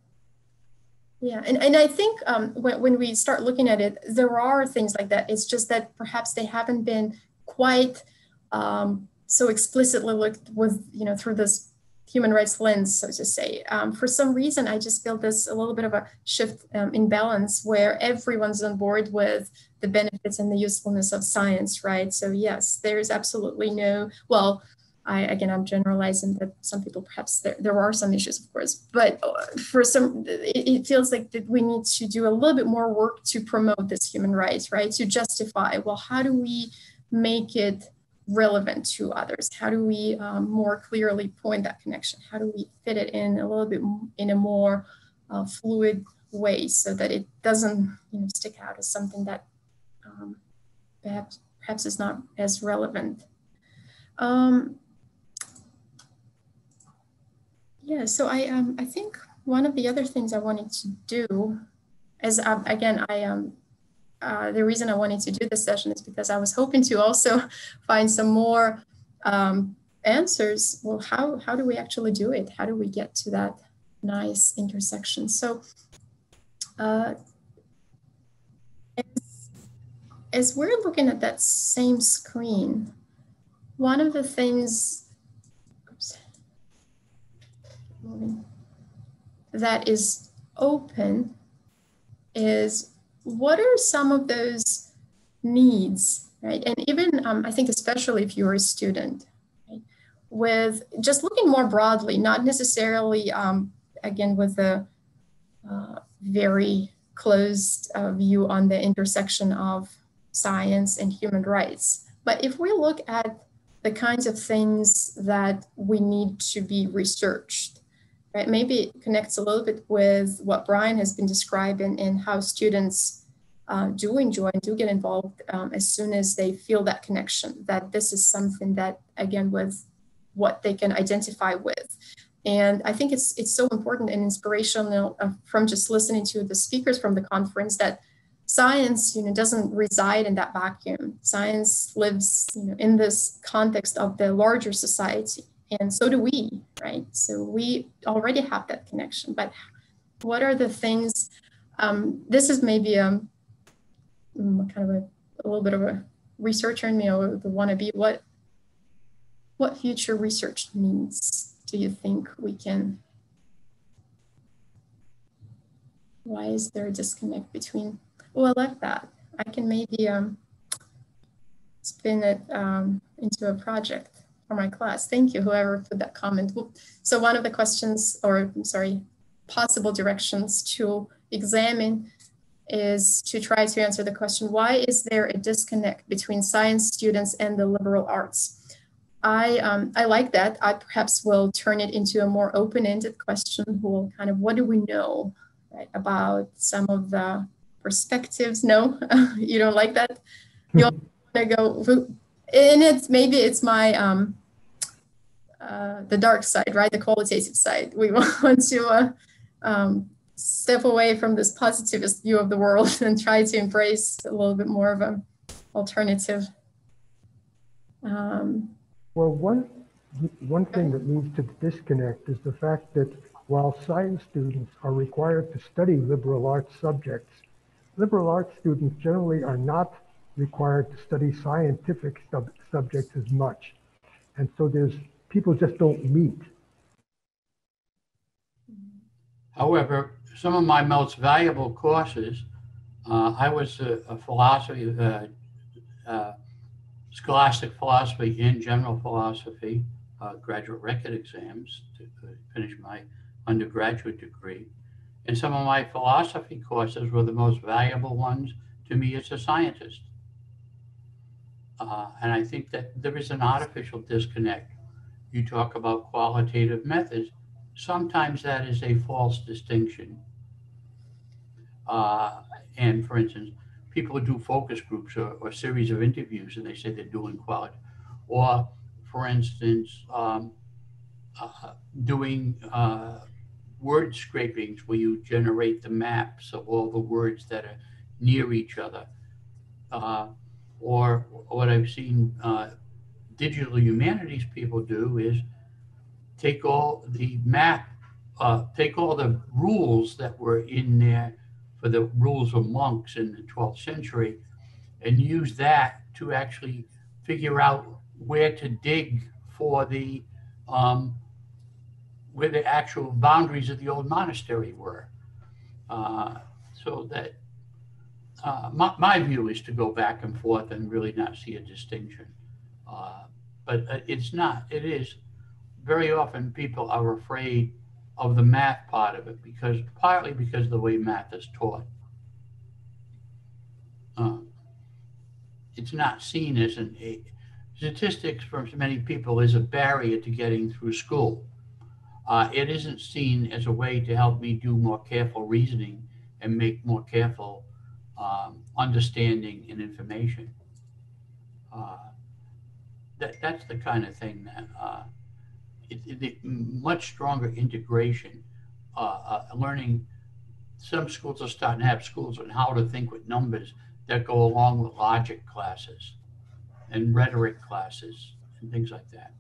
I think when we start looking at it, there are things like that. It's just that perhaps they haven't been quite so explicitly looked with, through this human rights lens, so to say. For some reason, I just feel this a little bit of a shift in balance where everyone's on board with the benefits and the usefulness of science, right? So yes, there's absolutely no, well, I'm generalizing that some people, perhaps there are some issues, of course, but for some, it feels like that we need to do a little bit more work to promote this human rights, right? To justify, well, how do we make it relevant to others? How do we more clearly point that connection? How do we fit it in a little bit in a more fluid way so that it doesn't stick out as something that perhaps is not as relevant. Yeah, so I think one of the other things I wanted to do is, again, the reason I wanted to do this session is because I was hoping to also find some more answers. Well, how do we actually do it? How do we get to that nice intersection? So as we're looking at that same screen, one of the things that is open is, what are some of those needs, right? And even I think especially if you're a student, right? With just looking more broadly, not necessarily, again, with a very closed view on the intersection of science and human rights. But if we look at the kinds of things that we need to be researched, right? Maybe it connects a little bit with what Brian has been describing and how students do enjoy and do get involved as soon as they feel that connection, that this is something that, again, with what they can identify with. And I think it's so important and inspirational from just listening to the speakers from the conference that science, doesn't reside in that vacuum. Science lives, in this context of the larger society, and so do we, right? So we already have that connection. But what are the things? This is maybe kind of a little bit of a researcher in me, or the wannabe. What future research needs do you think we can? Why is there a disconnect between? Oh, I like that. I can maybe spin it into a project for my class. Thank you, whoever put that comment. So one of the questions, or I'm sorry, possible directions to examine is to try to answer the question, why is there a disconnect between science students and the liberal arts? I like that. I perhaps will turn it into a more open-ended question. Will kind of, what do we know, right, about some of the perspectives? No, you don't like that. You want to go, and maybe it's my the dark side, right? The qualitative side. We want to step away from this positivist view of the world and try to embrace a little bit more of an alternative. Well, one thing that leads to the disconnect is the fact that while science students are required to study liberal arts subjects, liberal arts students generally are not required to study scientific subjects as much. And so people just don't meet. However, some of my most valuable courses, I was a philosophy, scholastic philosophy and general philosophy, graduate record exams to finish my undergraduate degree. And some of my philosophy courses were the most valuable ones to me as a scientist. And I think that there is an artificial disconnect. You talk about qualitative methods. Sometimes that is a false distinction. And for instance, people who do focus groups or series of interviews and they say they're doing quality. Or for instance, doing word scrapings where you generate the maps of all the words that are near each other. Or what I've seen digital humanities people do is take all the take all the rules that were in there for the rules of monks in the 12th century and use that to actually figure out where to dig for the where the actual boundaries of the old monastery were. So that my view is to go back and forth and really not see a distinction. But it's not, it is. Very often people are afraid of the math part of it partly because of the way math is taught. It's not seen as statistics for many people is a barrier to getting through school. It isn't seen as a way to help me do more careful reasoning and make more careful understanding and information. That's the kind of thing that much stronger integration, learning. Some schools are starting to have schools on how to think with numbers that go along with logic classes and rhetoric classes and things like that.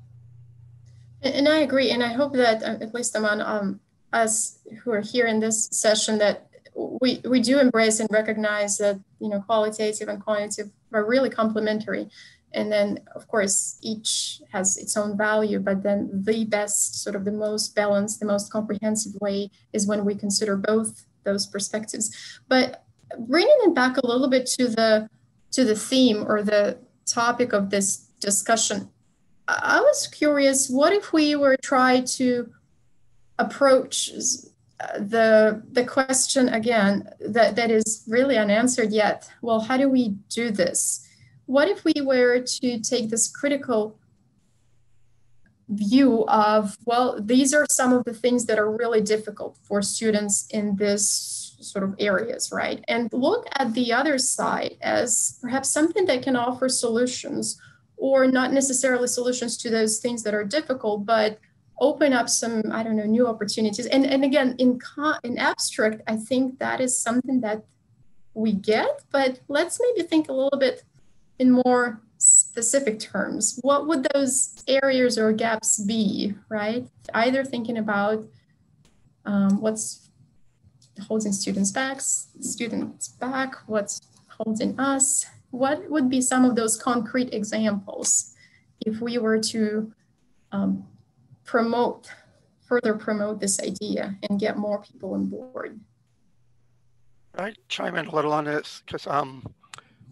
And I agree, and I hope that at least among us who are here in this session, that we do embrace and recognize that, you know, qualitative and quantitative are really complementary. And then, of course, each has its own value, but then the best, sort of the most balanced, the most comprehensive way is when we consider both those perspectives. But bringing it back a little bit to the theme or the topic of this discussion, I was curious, what if we were trying to approach the question again that is really unanswered yet? Well, how do we do this? What if we were to take this critical view of, well, these are some of the things that are really difficult for students in this sort of areas, right? And look at the other side as perhaps something that can offer solutions, or not necessarily solutions to those things that are difficult, but open up some, I don't know, new opportunities. And again, in abstract, I think that is something that we get, but let's maybe think a little bit in more specific terms. What would those areas or gaps be, right? Either thinking about what's holding students back, what's holding us. What would be some of those concrete examples if we were to further promote this idea and get more people on board? I chime in a little on this because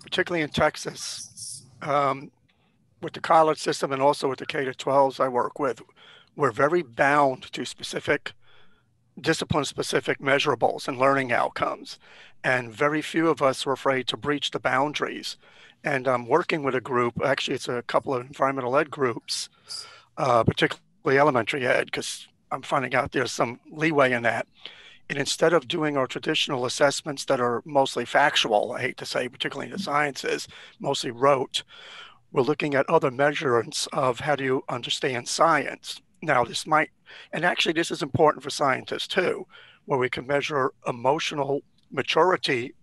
particularly in Texas, with the college system and also with the K-12s I work with, we're very bound to specific discipline-specific measurables and learning outcomes. And very few of us are afraid to breach the boundaries. And I'm working with a group, actually it's a couple of environmental ed groups, particularly elementary ed, because I'm finding out there's some leeway in that. And instead of doing our traditional assessments that are mostly factual, I hate to say, particularly in the sciences, mostly rote, we're looking at other measurements of how do you understand science. Now this might, and actually this is important for scientists too, where we can measure emotional maturity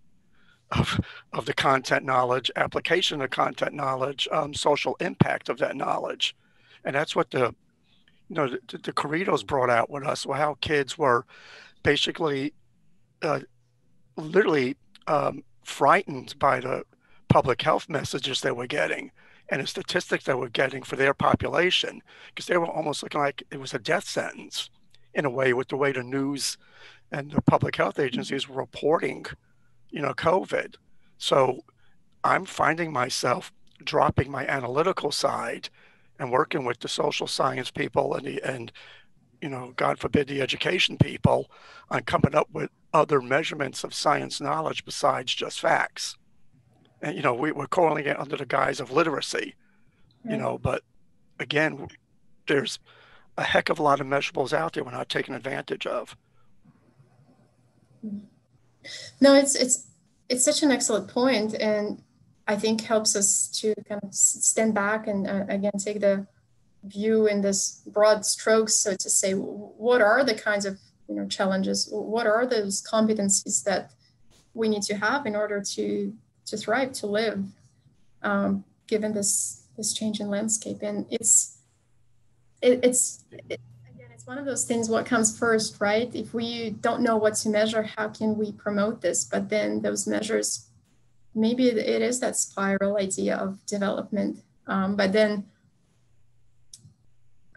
of the content knowledge, application of content knowledge, social impact of that knowledge. And that's what the Corridos brought out with us, how kids were basically literally frightened by the public health messages they were getting and the statistics they were getting for their population, because they were almost looking like it was a death sentence in a way with the way the news and the public health agencies were reporting, COVID. So I'm finding myself dropping my analytical side and working with the social science people and God forbid, the education people on coming up with other measurements of science knowledge besides just facts. And, we're calling it under the guise of literacy, but again, there's a heck of a lot of measurables out there we're not taking advantage of. No, it's such an excellent point, and I think helps us to kind of stand back and again take the view in this broad strokes, so to say. What are the kinds of challenges? What are those competencies that we need to have in order to thrive, to live, given this change in landscape? And it's one of those things. What comes first, right? If we don't know what to measure, how can we promote this? But then those measures, maybe it is that spiral idea of development. But then,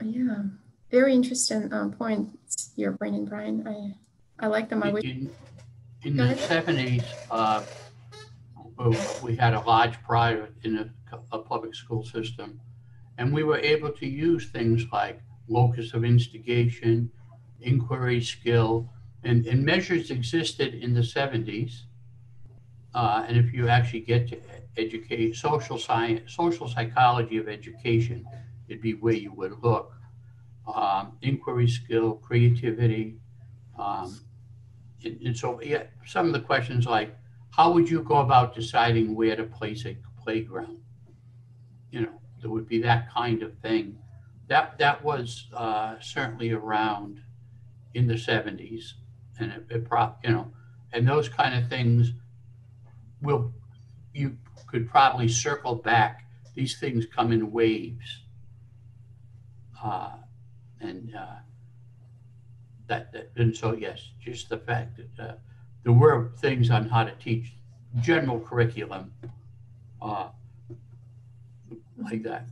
yeah, very interesting point you're bringing, Brian. I like them. In the 70s, we had a large private in a public school system, and we were able to use things like locus of instigation, inquiry skill, and measures existed in the 70s. And if you actually get to educate social science, social psychology of education, it'd be where you would look. Inquiry skill, creativity, And so, yeah, some of the questions like, how would you go about deciding where to place a playground? You know, there would be that kind of thing. That was certainly around in the 70s, and you know, and those kind of things you could probably circle back. These things come in waves, and and so yes, just the fact that there were things on how to teach general curriculum like that.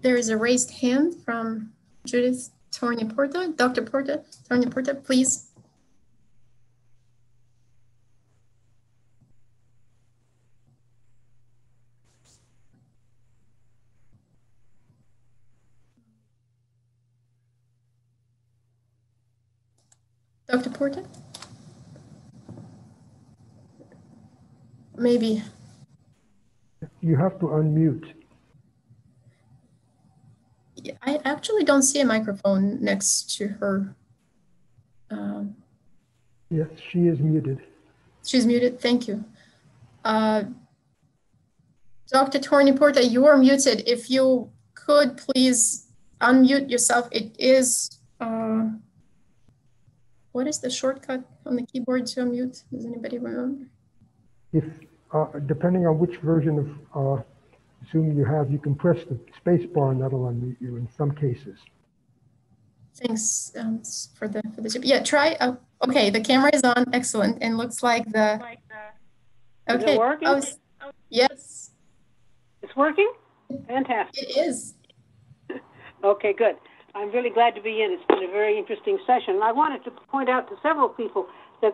There is a raised hand from Judith Tornia-Porta. Dr. Porta, Tornia-Porta, please. Dr. Porta? Maybe. You have to unmute. I actually don't see a microphone next to her. Yes, she is muted. She's muted, thank you. Dr. Tornia-Porta, you are muted. If you could please unmute yourself. It is, what is the shortcut on the keyboard to unmute? Does anybody remember? If, depending on which version of Zoom you have, you can press the space bar and that'll unmute you in some cases. Thanks for the tip. Yeah, try. Okay, the camera is on. Excellent. And looks like the. Okay. Is it working? Yes. It's working? Fantastic. It is. Okay, good. I'm really glad to be in. It's been a very interesting session. I wanted to point out to several people that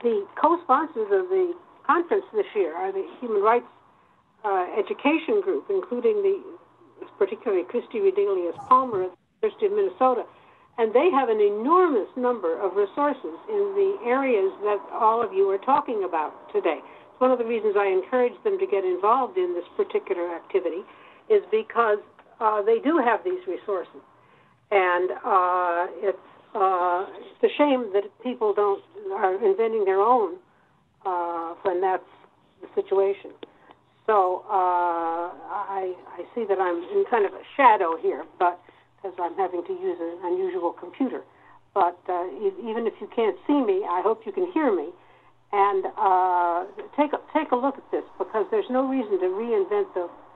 the co-sponsors of the conference this year are the Human Rights Education Group, including particularly Christy Redelius Palmer at the University of Minnesota. And they have an enormous number of resources in the areas that all of you are talking about today. It's one of the reasons I encourage them to get involved in this particular activity is because they do have these resources. And it's a shame that people are inventing their own when that's the situation. So I see that I'm in kind of a shadow here, but because I'm having to use an unusual computer. But even if you can't see me, I hope you can hear me. And take a look at this, because there's no reason to reinvent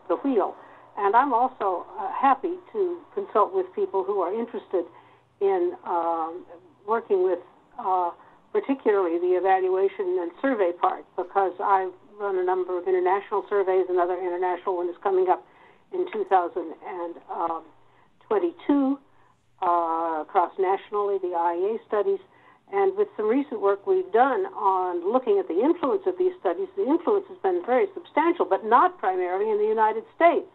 the wheel. And I'm also happy to consult with people who are interested in working with particularly the evaluation and survey part, because I've run a number of international surveys. Another international one is coming up in 2022 cross-nationally, the IEA studies. And with some recent work we've done on looking at the influence of these studies, the influence has been very substantial, but not primarily in the United States.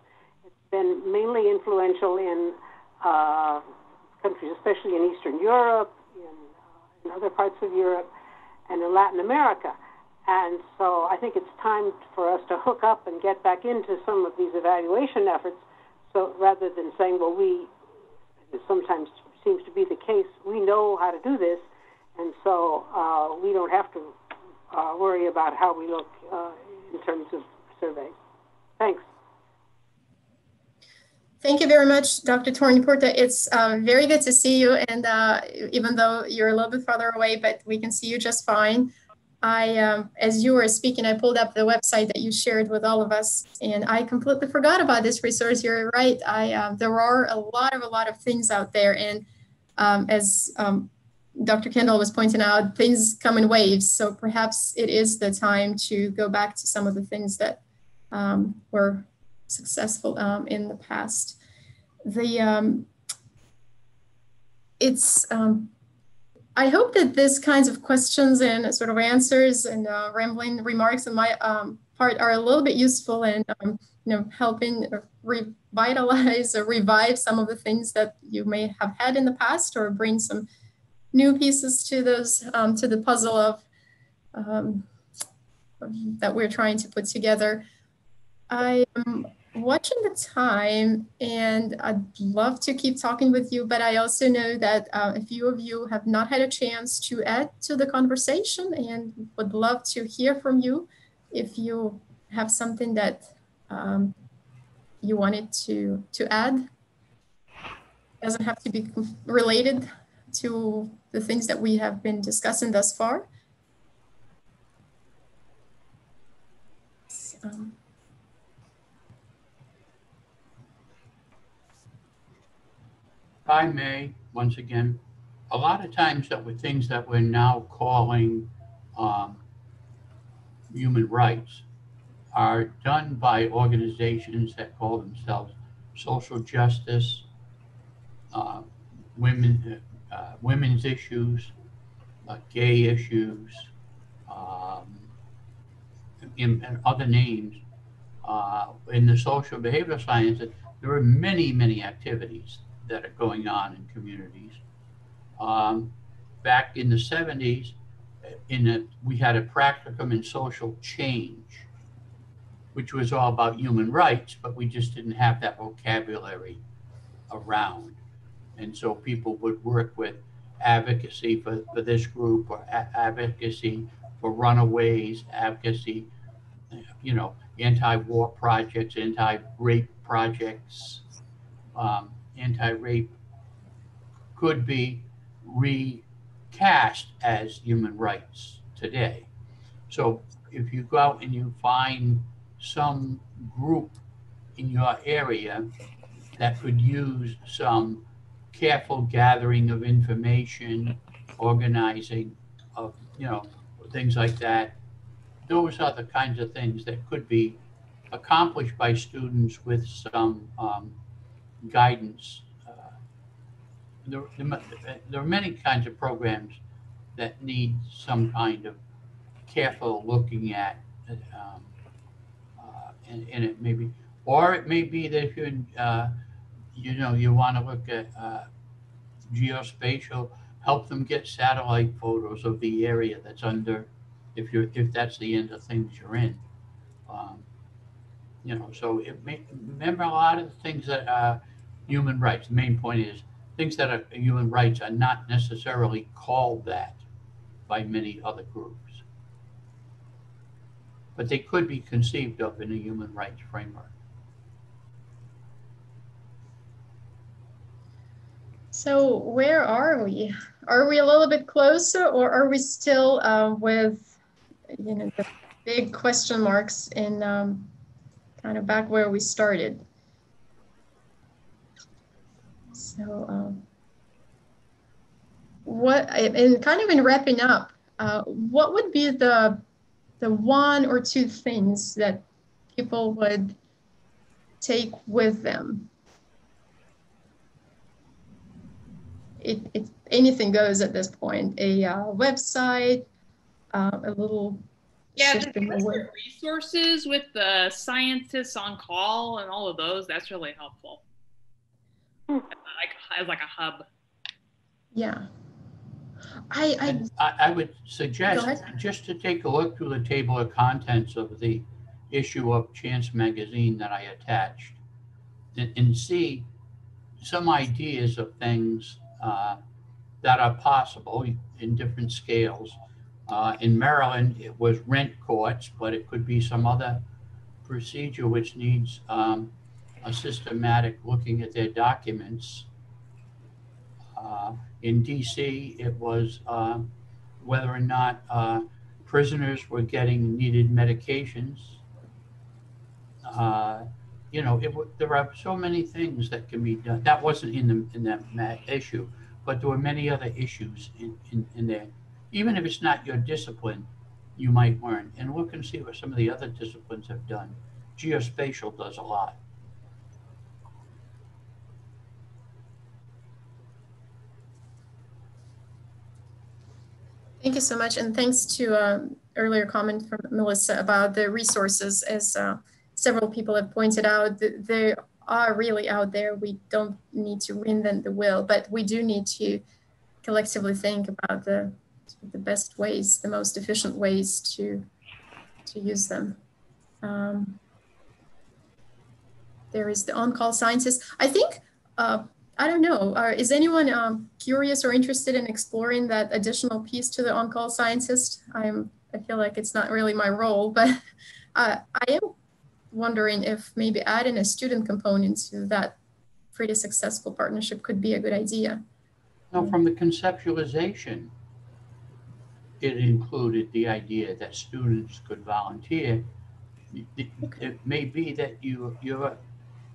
It's been mainly influential in countries, especially in Eastern Europe, in other parts of Europe, and in Latin America. And so I think it's time for us to hook up and get back into some of these evaluation efforts. So rather than saying, well, it sometimes seems to be the case, we know how to do this, and so we don't have to worry about how we look in terms of surveys. Thanks. Thank you very much, Dr. Tornia-Porta. It's very good to see you, and even though you're a little bit farther away, but we can see you just fine. As you were speaking, I pulled up the website that you shared with all of us, and I completely forgot about this resource. You're right. There are a lot of things out there, and as Dr. Kendall was pointing out, things come in waves. So perhaps it is the time to go back to some of the things that were successful in the past. I hope that this kinds of questions and sort of answers and rambling remarks on my part are a little bit useful in helping revitalize or revive some of the things that you may have had in the past, or bring some new pieces to those to the puzzle of that we're trying to put together. watching the time, and I'd love to keep talking with you, but I also know that a few of you have not had a chance to add to the conversation, and would love to hear from you if you have something that you wanted to add. Doesn't have to be related to the things that we have been discussing thus far. So, if I may, once again, a lot of times that with things that we're now calling human rights are done by organizations that call themselves social justice, women's issues, gay issues, and other names. In the social behavioral sciences, there are many, many activities that are going on in communities. Back in the 70s, we had a practicum in social change, which was all about human rights, but we just didn't have that vocabulary around. And so people would work with advocacy for this group, or advocacy for runaways, advocacy, anti-war projects, anti-rape projects. Anti-rape could be recast as human rights today. So if you go out and you find some group in your area that could use some careful gathering of information, organizing of, things like that, those are the kinds of things that could be accomplished by students with some guidance. There are many kinds of programs that need some kind of careful looking at, and it may be, or it may be that if you want to look at geospatial, help them get satellite photos of the area that's under, if that's the end of things you're in. So remember, a lot of the things that are human rights, the main point is things that are human rights are not necessarily called that by many other groups, but they could be conceived of in a human rights framework. so where are we? Are we a little bit closer, or are we still with, the big question marks in kind of back where we started? So and kind of in wrapping up, what would be the one or two things that people would take with them? Anything goes at this point. A website, a little. Yeah, the resources with the scientists on call and all of those, that's really helpful. As like a hub. Yeah. I would suggest just to take a look through the table of contents of the issue of Chance magazine that I attached, and see some ideas of things that are possible in different scales. In Maryland, it was rent courts, but it could be some other procedure which needs a systematic looking at their documents. In DC, it was whether or not prisoners were getting needed medications. There are so many things that can be done. That wasn't in that issue, but there were many other issues in there. Even if it's not your discipline, you might learn. And look and see what some of the other disciplines have done. Geospatial does a lot. Thank you so much. And thanks to earlier comment from Melissa about the resources. As several people have pointed out, they are really out there. We don't need to reinvent the wheel, but we do need to collectively think about the best ways, the most efficient ways to use them. there is the on-call scientist. I think, I don't know, is anyone curious or interested in exploring that additional piece to the on-call scientist? I feel like it's not really my role, but I am wondering if maybe adding a student component to that pretty successful partnership could be a good idea. Now, from the conceptualization, it included the idea that students could volunteer. It may be that you're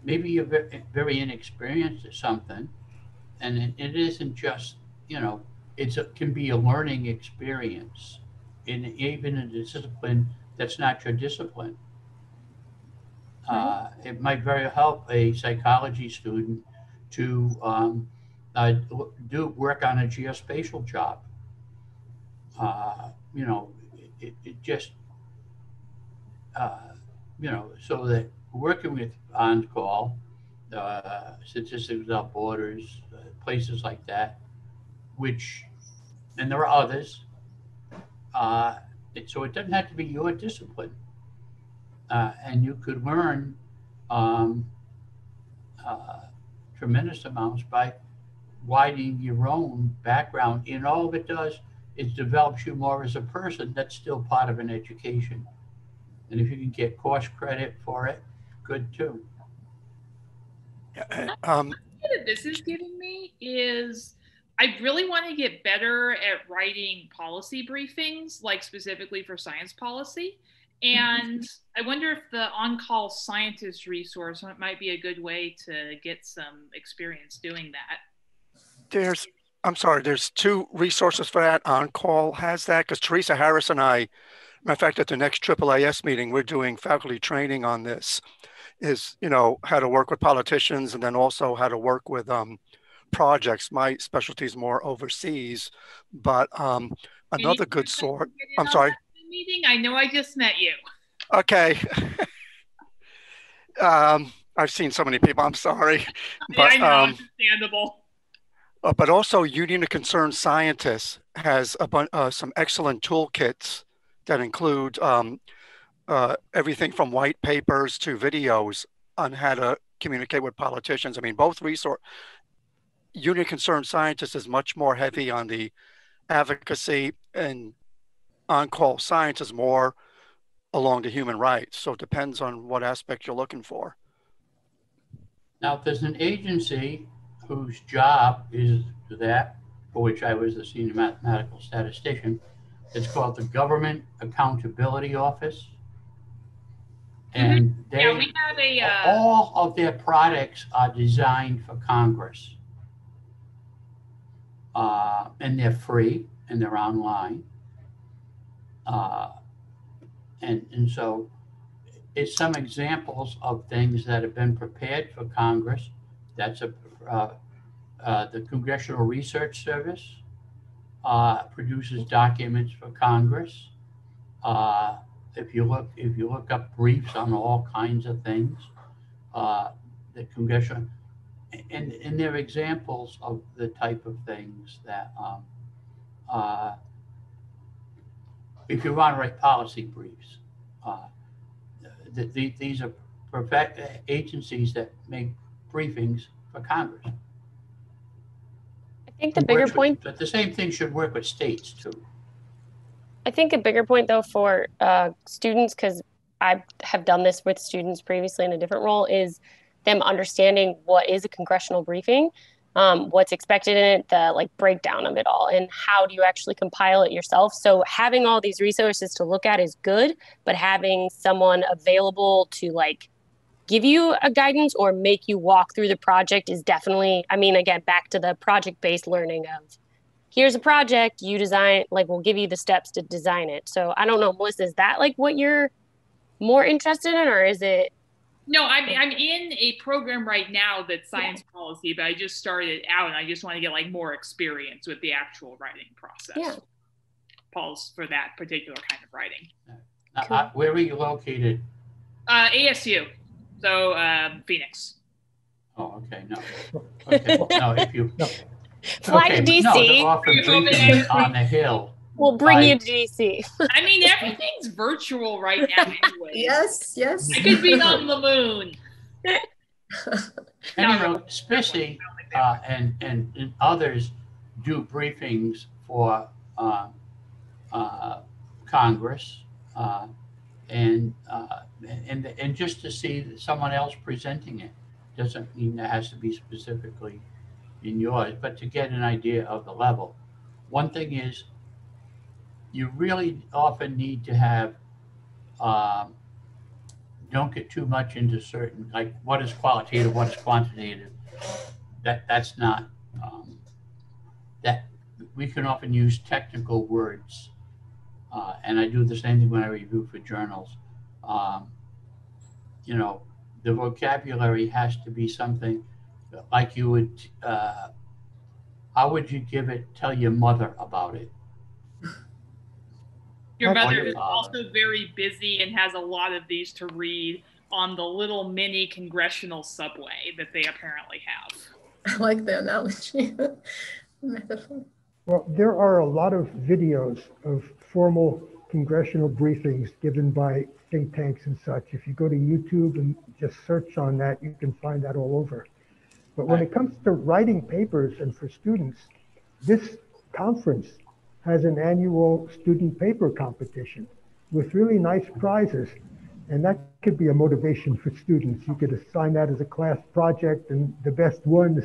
very inexperienced at something, and it isn't just, you know, it can be a learning experience, even in a discipline that's not your discipline. It might very help a psychology student to do work on a geospatial job. You know, it just, you know, so that working with on-call, Statistics Without Borders, places like that, which, and there are others, so it doesn't have to be your discipline. And you could learn tremendous amounts by widening your own background. And all it does is develops you more as a person. That's still part of an education. And if you can get course credit for it, good too. That this is giving me is I really want to get better at writing policy briefings, like specifically for science policy. And I wonder if the on-call scientist resource might be a good way to get some experience doing that. There's two resources for that. On-call has that, because Teresa Harris and I, matter of fact, at the next AAAS meeting, we're doing faculty training on this, is, you know, how to work with politicians and then also how to work with projects. My specialty is more overseas, but another good source. I'm sorry. Meeting? I know I just met you. Okay. I've seen so many people. I'm sorry. But, I know, understandable. But also, Union of Concerned Scientists has some excellent toolkits that include everything from white papers to videos on how to communicate with politicians. I mean, both resource. Union of Concerned Scientists is much more heavy on the advocacy, and on-call science is more along the human rights. So it depends on what aspect you're looking for. Now, if there's an agency whose job is that, for which I was the senior mathematical statistician, it's called the Government Accountability Office. And we have all of their products are designed for Congress. And they're free and they're online. And so it's some examples of things that have been prepared for Congress. That's the Congressional Research Service produces documents for Congress. If you look up briefs on all kinds of things, the Congressional, and they're examples of the type of things that if you want to write policy briefs, these are agencies that make briefings for Congress. I think the bigger point, but the same thing should work with states too. I think a bigger point though for students, because I have done this with students previously in a different role, is them understanding what is a congressional briefing, what's expected in it, the like breakdown of it all, and how do you actually compile it yourself. So having all these resources to look at is good, but having someone available to like give you a guidance or make you walk through the project is definitely, I mean, again, back to the project-based learning of here's a project, you design, like we'll give you the steps to design it. So I don't know, Melissa, is that like what you're more interested in, or is it? No, I'm in a program right now that's science policy, but I just started out and I just want to get like more experience with the actual writing process. Yeah. Paul's for that particular kind of writing. Cool. Where are you located? ASU, so Phoenix. Oh, okay, no. Okay, no, if you fly to DC. No, the offer briefing on the Hill. We'll bring you to DC. I mean, everything's virtual right now anyway. Yes. I could be on the moon. And, you know, Spissy and others do briefings for Congress, and just to see someone else presenting it doesn't mean it has to be specifically in yours, but to get an idea of the level. One thing is, you really often need to have, don't get too much into certain, like what is qualitative, what is quantitative. That's not, that we can often use technical words. And I do the same thing when I review for journals. You know, the vocabulary has to be something like you would, how would you tell your mother about it? Your mother is also very busy and has a lot of these to read on the little mini congressional subway that they apparently have. I like the analogy. Metaphor. Well, there are a lot of videos of formal congressional briefings given by think tanks and such. If you go to YouTube and just search on that, you can find that all over. But when it comes to writing papers and for students, this conference has an annual student paper competition with really nice prizes. And that could be a motivation for students. You could assign that as a class project, and the best ones,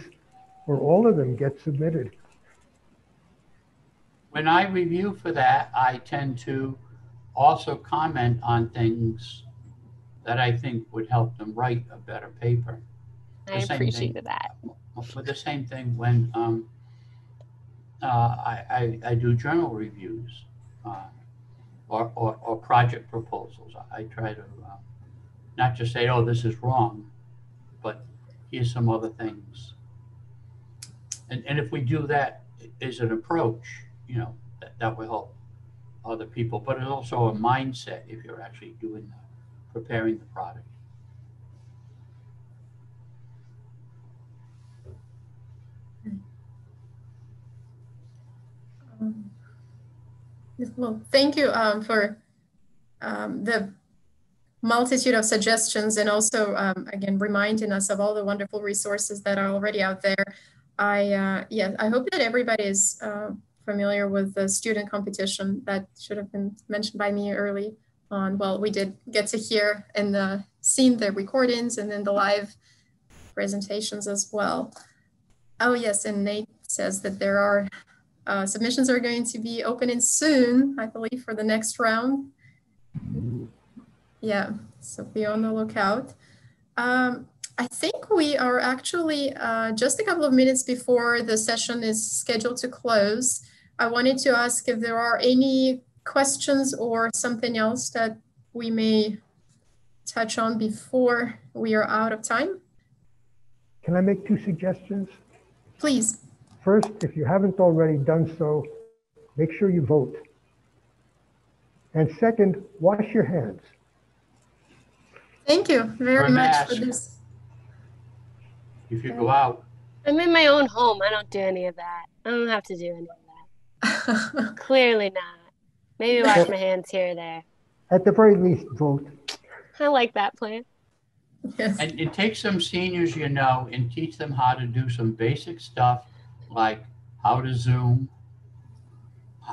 or all of them, get submitted. When I review for that, I tend to also comment on things that I think would help them write a better paper. I appreciated that. But the same thing when I do journal reviews or project proposals. I try to not just say, oh, this is wrong, but here's some other things. And if we do that as an approach, you know, that will help other people. But it's also a mindset if you're actually preparing the product. Well, thank you for the multitude of suggestions, and also again reminding us of all the wonderful resources that are already out there. I hope that everybody is familiar with the student competition that should have been mentioned by me early on. Well, we did get to hear and seen the recordings and then the live presentations as well. Oh yes, and Nate says that there are submissions are going to be opening soon, I believe, for the next round. Yeah, so be on the lookout. I think we are actually just a couple of minutes before the session is scheduled to close. I wanted to ask if there are any questions or something else that we may touch on before we are out of time. Can I make 2 suggestions? Please. First, if you haven't already done so, make sure you vote. And second, wash your hands. Thank you very much for this. If you go out. I'm in my own home. I don't do any of that. I don't have to do any of that. Clearly not. Maybe wash my hands here or there. At the very least, vote. I like that plan. Yes. And take some seniors you know and teach them how to do some basic stuff like how to Zoom,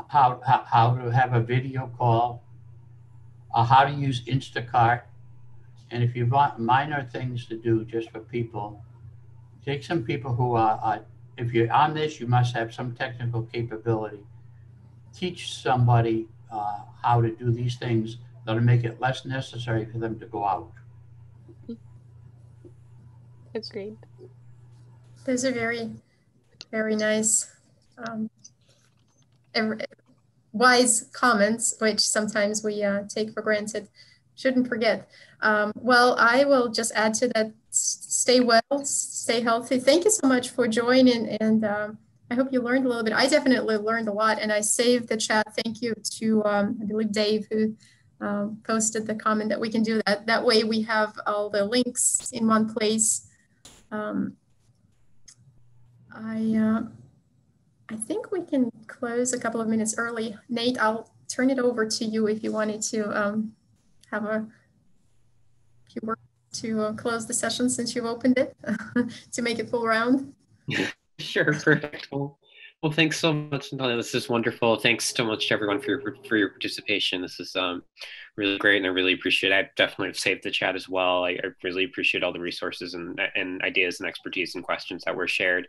how to have a video call, how to use Instacart. And if you want minor things to do just for people, take some people who are, if you're on this, you must have some technical capability. Teach somebody how to do these things that'll make it less necessary for them to go out. Agreed. Those are very, very nice, wise comments, which sometimes we take for granted. Shouldn't forget. Well, I will just add to that, stay well, stay healthy. Thank you so much for joining, and I hope you learned a little bit. I definitely learned a lot, and I saved the chat. Thank you to, I believe, Dave, who posted the comment that we can do that. That way we have all the links in one place. I think we can close a couple of minutes early. Nate, I'll turn it over to you if you wanted to have a few words. to close the session since you've opened it to make it full round? Sure, perfect. Well, thanks so much, Natallia. This is wonderful. Thanks so much to everyone for your participation. This is really great, and I really appreciate it. I definitely have saved the chat as well. I really appreciate all the resources and ideas and expertise and questions that were shared.